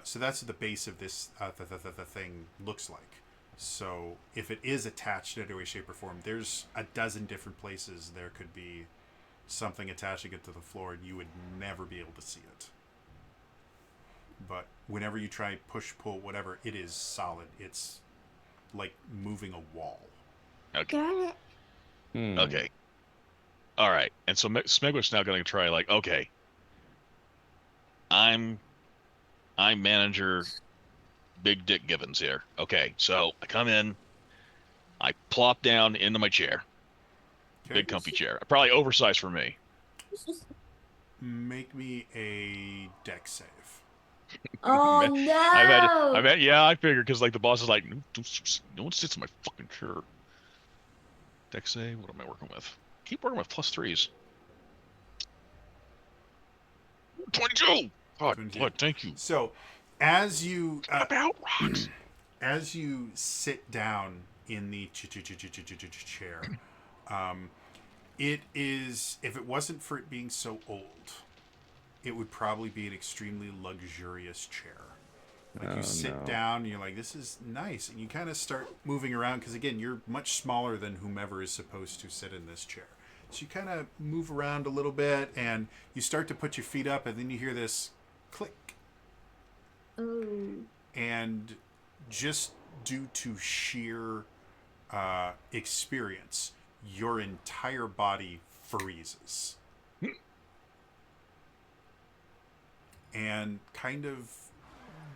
Speaker 1: So that's what the base of this the thing looks like. So if it is attached in any way, shape, or form, there's a dozen different places there could be something attaching it to the floor, and you would never be able to see it. But whenever you try push, pull, whatever, it is solid. It's like moving a wall.
Speaker 2: Okay.
Speaker 4: Got it.
Speaker 2: Okay. All right. And so Smegwick's now going to try like, okay, I'm manager Big Dick Gibbons here. Okay, so I come in, I plop down into my chair,
Speaker 1: Okay.
Speaker 2: big comfy chair, probably oversized for me.
Speaker 1: Make me a deck save.
Speaker 4: Oh no!
Speaker 2: Yeah, I figured because like the boss is like, no one sits in my fucking chair. Deck save. What am I working with? Keep working with +3s. 22. God,
Speaker 1: 22.
Speaker 2: what? Thank you.
Speaker 1: So, as you
Speaker 2: About rocks.
Speaker 1: as you sit down in the chair, it is, if it wasn't for it being so old, it would probably be an extremely luxurious chair. Like you sit down, and you're like, this is nice, and you kind of start moving around because again, you're much smaller than whomever is supposed to sit in this chair. So you kind of move around a little bit, and you start to put your feet up, and then you hear this click.
Speaker 4: Oh.
Speaker 1: And just due to sheer experience, your entire body freezes. And kind of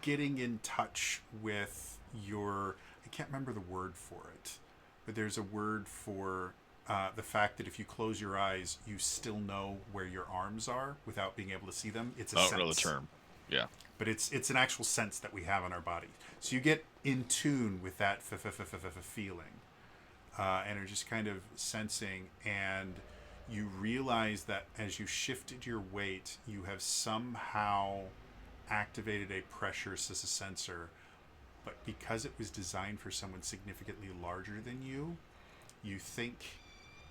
Speaker 1: getting in touch with your, I can't remember the word for it, but there's a word for the fact that if you close your eyes, you still know where your arms are without being able to see them. It's a
Speaker 2: I
Speaker 1: sense.
Speaker 2: don't know the term. Yeah.
Speaker 1: But it's an actual sense that we have in our body. So you get in tune with that feeling, and are just kind of sensing, and you realize that as you shifted your weight, you have somehow activated a pressure sensor but because it was designed for someone significantly larger than you think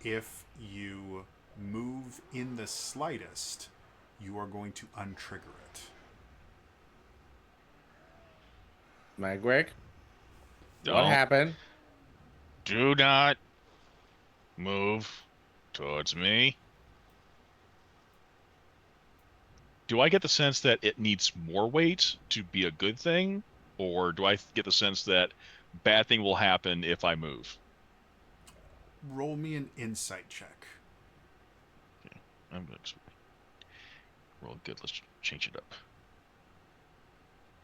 Speaker 1: if you move in the slightest, you are going to untrigger it.
Speaker 3: Magwig, what
Speaker 2: Don't-
Speaker 3: happened?
Speaker 2: Do not move towards me. Do I get the sense that it needs more weight to be a good thing? Or do I get the sense that bad thing will happen if I move?
Speaker 1: Roll me an insight check.
Speaker 2: I'm going to roll good. Let's change it up.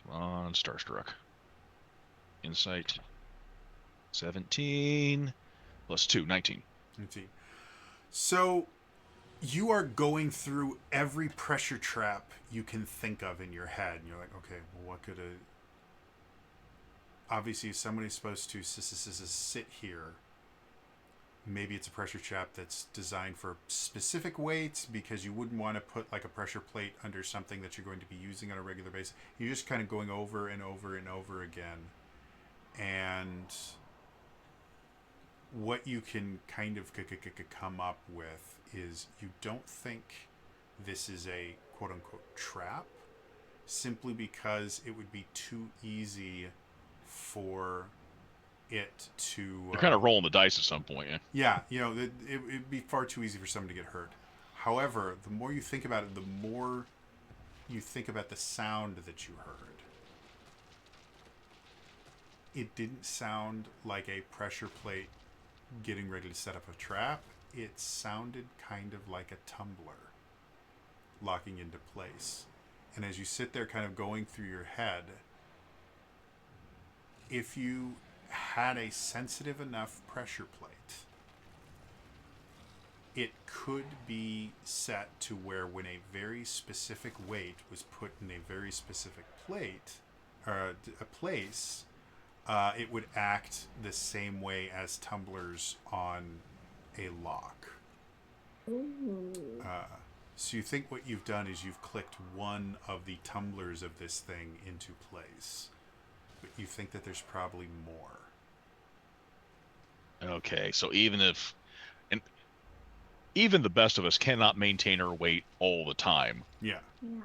Speaker 2: Come on, Starstruck. Insight. 17 plus 2, 19.
Speaker 1: Let's see. So you are going through every pressure trap you can think of in your head. And you're like, okay, well, what could a... Obviously, if somebody's supposed to sit here, maybe it's a pressure trap that's designed for specific weights because you wouldn't want to put like a pressure plate under something that you're going to be using on a regular basis. You're just kind of going over and over and over again. And what you can kind of come up with is you don't think this is a quote-unquote trap simply because it would be too easy for it to...
Speaker 2: They're kind of rolling the dice at some point, yeah.
Speaker 1: Yeah, you know, it'd be far too easy for someone to get hurt. However, the more you think about it, the more you think about the sound that you heard. It didn't sound like a pressure plate getting ready to set up a trap. It sounded kind of like a tumbler locking into place. And as you sit there kind of going through your head, if you had a sensitive enough pressure plate, it could be set to where when a very specific weight was put in a very specific plate or a place, it would act the same way as tumblers on a lock.
Speaker 4: Ooh.
Speaker 1: So you think what you've done is you've clicked one of the tumblers of this thing into place, but you think that there's probably more.
Speaker 2: Okay, so even if... And even the best of us cannot maintain our weight all the time.
Speaker 1: Yeah.
Speaker 4: Yeah.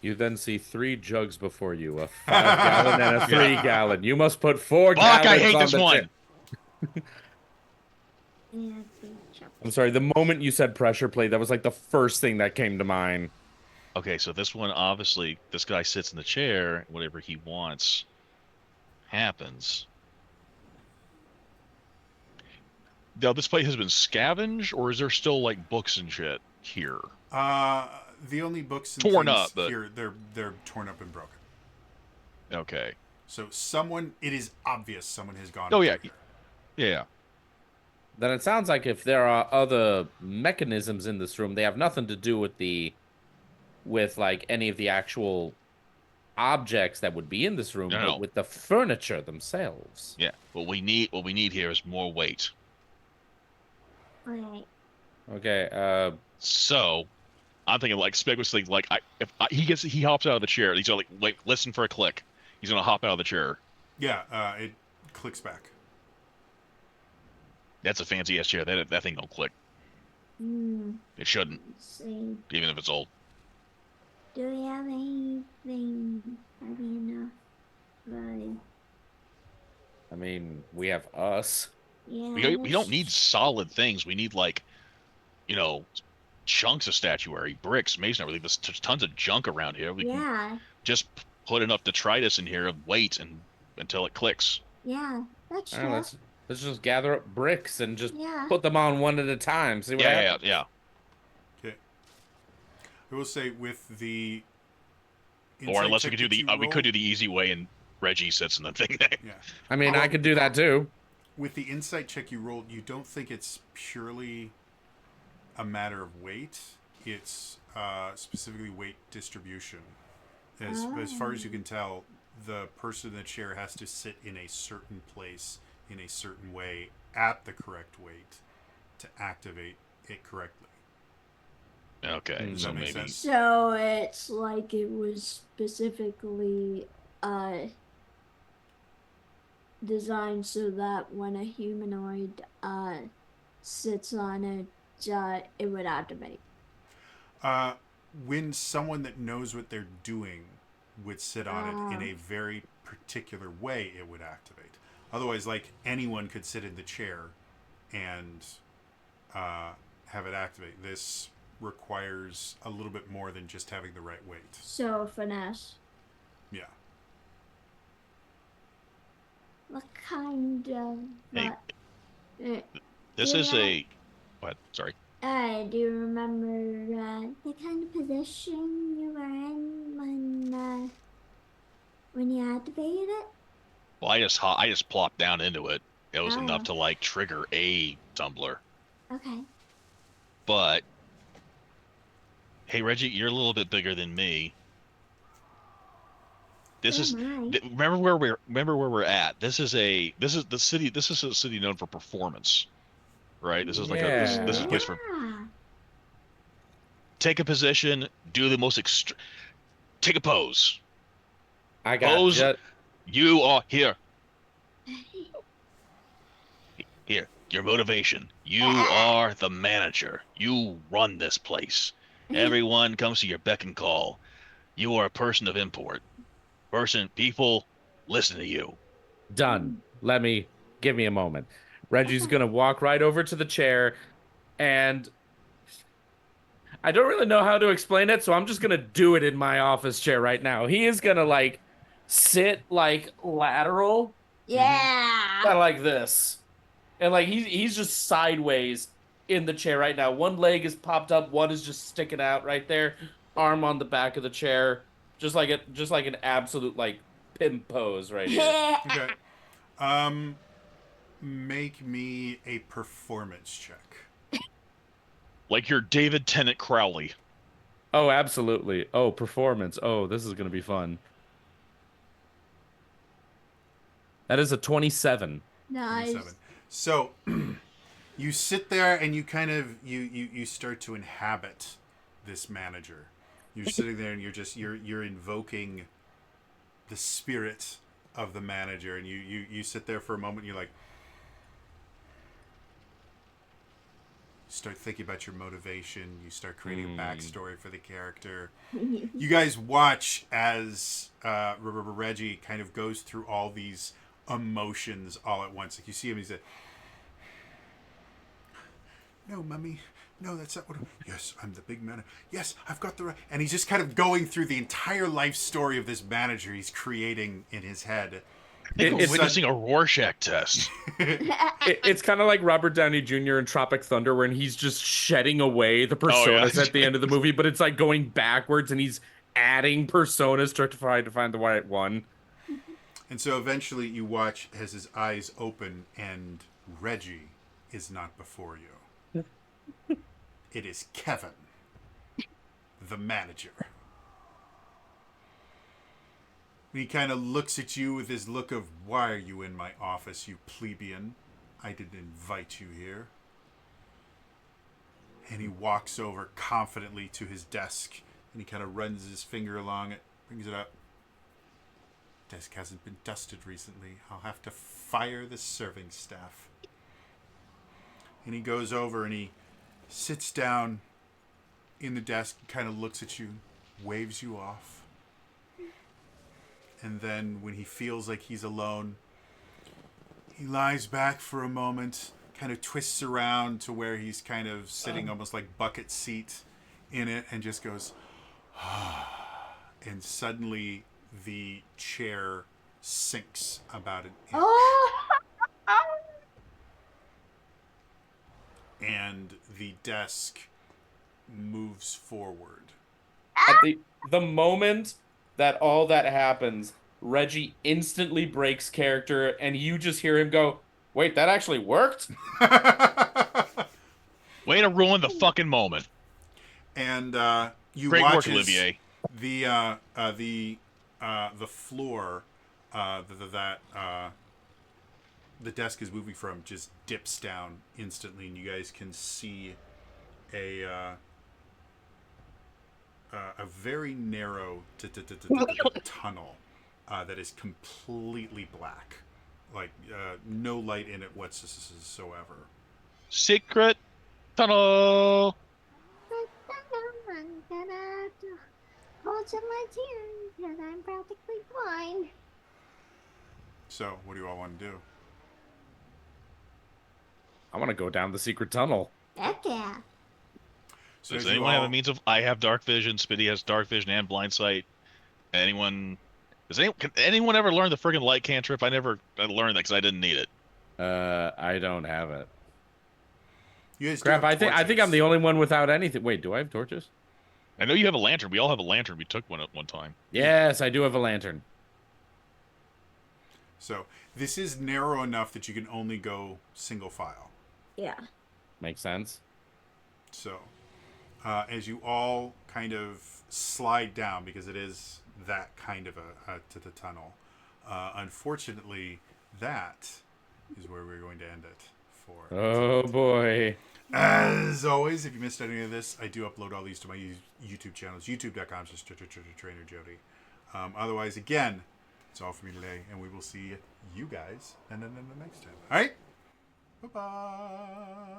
Speaker 3: You then see 3 jugs before you, a 5-gallon and a 3-gallon. You must put 4
Speaker 2: Fuck,
Speaker 3: gallons
Speaker 2: I hate
Speaker 3: on
Speaker 2: this
Speaker 3: the
Speaker 2: one!
Speaker 3: chair.
Speaker 4: Yeah, the chop-
Speaker 3: I'm sorry, the moment you said pressure plate, that was like the first thing that came to mind.
Speaker 2: Okay, so this one, obviously, this guy sits in the chair, whatever he wants happens. Now, this plate has been scavenged, or is there still, like, books and shit here?
Speaker 1: The only books and
Speaker 2: Torn
Speaker 1: things
Speaker 2: up, but-
Speaker 1: here, they're torn up and broken.
Speaker 2: Okay.
Speaker 1: So it is obvious someone has gone.
Speaker 2: Oh,
Speaker 1: through
Speaker 2: yeah.
Speaker 1: here.
Speaker 2: Yeah.
Speaker 3: Then it sounds like if there are other mechanisms in this room, they have nothing to do with like any of the actual objects that would be in this room,
Speaker 2: No.
Speaker 3: but with the furniture themselves.
Speaker 2: Yeah. What we need here is more weight.
Speaker 4: Right.
Speaker 3: Okay,
Speaker 2: So, I'm thinking like Speg was thinking like he hops out of the chair. He's like, wait, listen for a click. He's gonna hop out of the chair.
Speaker 1: Yeah, it clicks back.
Speaker 2: That's a fancy ass chair. That thing don't click. It shouldn't,
Speaker 4: Let's see.
Speaker 2: even if it's old.
Speaker 4: Do we have anything heavy enough? Right.
Speaker 3: I mean, we have us.
Speaker 4: Yeah.
Speaker 2: We don't need solid things. We need like, you know, chunks of statuary, bricks, masonry. There's tons of junk around here. We can
Speaker 4: Yeah.
Speaker 2: just put enough detritus in here and wait until it clicks.
Speaker 4: Yeah. That's
Speaker 3: All
Speaker 4: true.
Speaker 3: right, let's just gather up bricks and just
Speaker 4: Yeah.
Speaker 3: put them on one at a time. See what happens.
Speaker 2: Yeah.
Speaker 1: Okay. I will say with the.
Speaker 2: Or
Speaker 1: insight
Speaker 2: unless we
Speaker 1: check
Speaker 2: could do
Speaker 1: that
Speaker 2: the
Speaker 1: you
Speaker 2: we could do
Speaker 1: rolled-
Speaker 2: the easy way and Reggie sits in the thing there.
Speaker 1: Yeah.
Speaker 3: I mean, I could do that too.
Speaker 1: With the insight check you rolled, you don't think it's purely a matter of weight. It's specifically weight distribution. As far as you can tell, the person in the chair has to sit in a certain place in a certain way at the correct weight to activate it correctly.
Speaker 2: Okay,
Speaker 1: Does
Speaker 2: so
Speaker 1: that make
Speaker 2: maybe
Speaker 1: sense?
Speaker 4: So it's like it was specifically designed so that when a humanoid sits on it, it would activate.
Speaker 1: Uh, when someone that knows what they're doing would sit on it in
Speaker 4: Ah.
Speaker 1: a very particular way, it would activate. Otherwise, like anyone could sit in the chair and have it activate. This requires a little bit more than just having the right weight.
Speaker 4: So finesse.
Speaker 1: Yeah.
Speaker 4: What kind of?
Speaker 2: Hey,
Speaker 4: Uh,
Speaker 2: this
Speaker 4: do
Speaker 2: is
Speaker 4: you
Speaker 2: a. What? Sorry.
Speaker 4: do you remember the kind of position you were in when you activated it?
Speaker 2: Well, I just plopped down into it. It was enough
Speaker 4: Oh.
Speaker 2: to like trigger a tumbler.
Speaker 4: Okay.
Speaker 2: But hey, Reggie, you're a little bit bigger than me. This
Speaker 4: So
Speaker 2: is
Speaker 4: am I.
Speaker 2: remember where we're at. This is a city. This is a city known for performance, right? This is like this is a
Speaker 3: Yeah.
Speaker 2: place for
Speaker 4: Yeah.
Speaker 2: take a position, do the most take a pose.
Speaker 3: I got
Speaker 2: Pose.
Speaker 3: just
Speaker 2: You are here. Here, your motivation. You are the manager. You run this place. Everyone comes to your beck and call. You are a person of import. People listen to you.
Speaker 3: done. Give me a moment. Reggie's gonna walk right over to the chair, and I don't really know how to explain it, so I'm just gonna do it in my office chair right now. He is gonna like sit like lateral,
Speaker 4: Yeah.
Speaker 3: kind of like this, and like he's just sideways in the chair right now. One leg is popped up, one is just sticking out right there, arm on the back of the chair, just like an absolute like pimp pose right here.
Speaker 1: Okay. Um, make me a performance check.
Speaker 2: Like you're David Tennant Crowley.
Speaker 3: Oh, absolutely. Oh, performance. Oh, this is gonna be fun. That is a 27.
Speaker 1: 27.
Speaker 4: Nice.
Speaker 1: So you sit there and you kind of you start to inhabit this manager. You're sitting there and you're invoking the spirit of the manager, and you sit there for a moment and you're like, start thinking about your motivation, you start creating a backstory for the character. You guys watch as Reggie kind of goes through all these emotions all at once. Like you see him, he's like, no, mummy, no, that's not what. Yes, I'm the big man. Yes, I've got the right. And he's just kind of going through the entire life story of this manager he's creating in his head.
Speaker 3: It's
Speaker 2: Witnessing a Rorschach test.
Speaker 3: it's kind of like Robert Downey Jr. in Tropic Thunder, when he's just shedding away the personas at the end of the movie, but it's like going backwards, and he's adding personas to try to find the right one.
Speaker 1: And so eventually you watch as his eyes open and Reggie is not before you. It is Kevin, the manager. And he kind of looks at you with his look of, why are you in my office, you plebeian? I didn't invite you here. And he walks over confidently to his desk and he kind of runs his finger along it, brings it up. Desk hasn't been dusted recently. I'll have to fire the serving staff. And he goes over and he sits down in the desk, kind of looks at you, waves you off. And then when he feels like he's alone, he lies back for a moment, kind of twists around to where he's kind of sitting almost like bucket seat in it, and just goes, and suddenly the chair sinks about an inch.
Speaker 4: Oh.
Speaker 1: And the desk moves forward.
Speaker 3: At the moment that all that happens, Reggie instantly breaks character, and you just hear him go, "Wait, that actually worked?"
Speaker 2: Way to ruin the fucking moment.
Speaker 1: And you
Speaker 2: Great
Speaker 1: watch
Speaker 2: work,
Speaker 1: as
Speaker 2: Olivier.
Speaker 1: the floor that the desk is moving from just dips down instantly, and you guys can see a very narrow tunnel that is completely black. like no light in it whatsoever.
Speaker 2: Secret tunnel.
Speaker 4: Hold to my tears because I'm practically blind.
Speaker 1: So, what do you all want to do?
Speaker 3: I want to go down the secret tunnel.
Speaker 4: Heck yeah.
Speaker 1: So,
Speaker 2: Does
Speaker 1: as you
Speaker 2: anyone have
Speaker 1: all-
Speaker 2: a means of? I have dark vision. Spitty has dark vision and blind sight. Anyone? Can anyone ever learn the friggin' light cantrip? I never learned that because I didn't need it.
Speaker 3: I don't have it.
Speaker 1: you guys do
Speaker 3: Crap,
Speaker 1: have
Speaker 3: I think I'm the
Speaker 1: torches.
Speaker 3: only one without anything. Wait, do I have torches?
Speaker 2: I know you have a lantern. We all have a lantern. We took one at one time.
Speaker 3: Yes, I do have a lantern.
Speaker 1: So, this is narrow enough that you can only go single file.
Speaker 4: Yeah.
Speaker 3: Makes sense.
Speaker 1: So, as you all kind of slide down, because it is that kind of a to the tunnel, unfortunately, that is where we're going to end it for.
Speaker 3: Oh boy.
Speaker 1: As always, if you missed any of this, I do upload all these to my YouTube channels, youtube.com/TrainerJody. Otherwise, again, it's all for me today, and we will see you guys and then the next time. All right? Bye-bye.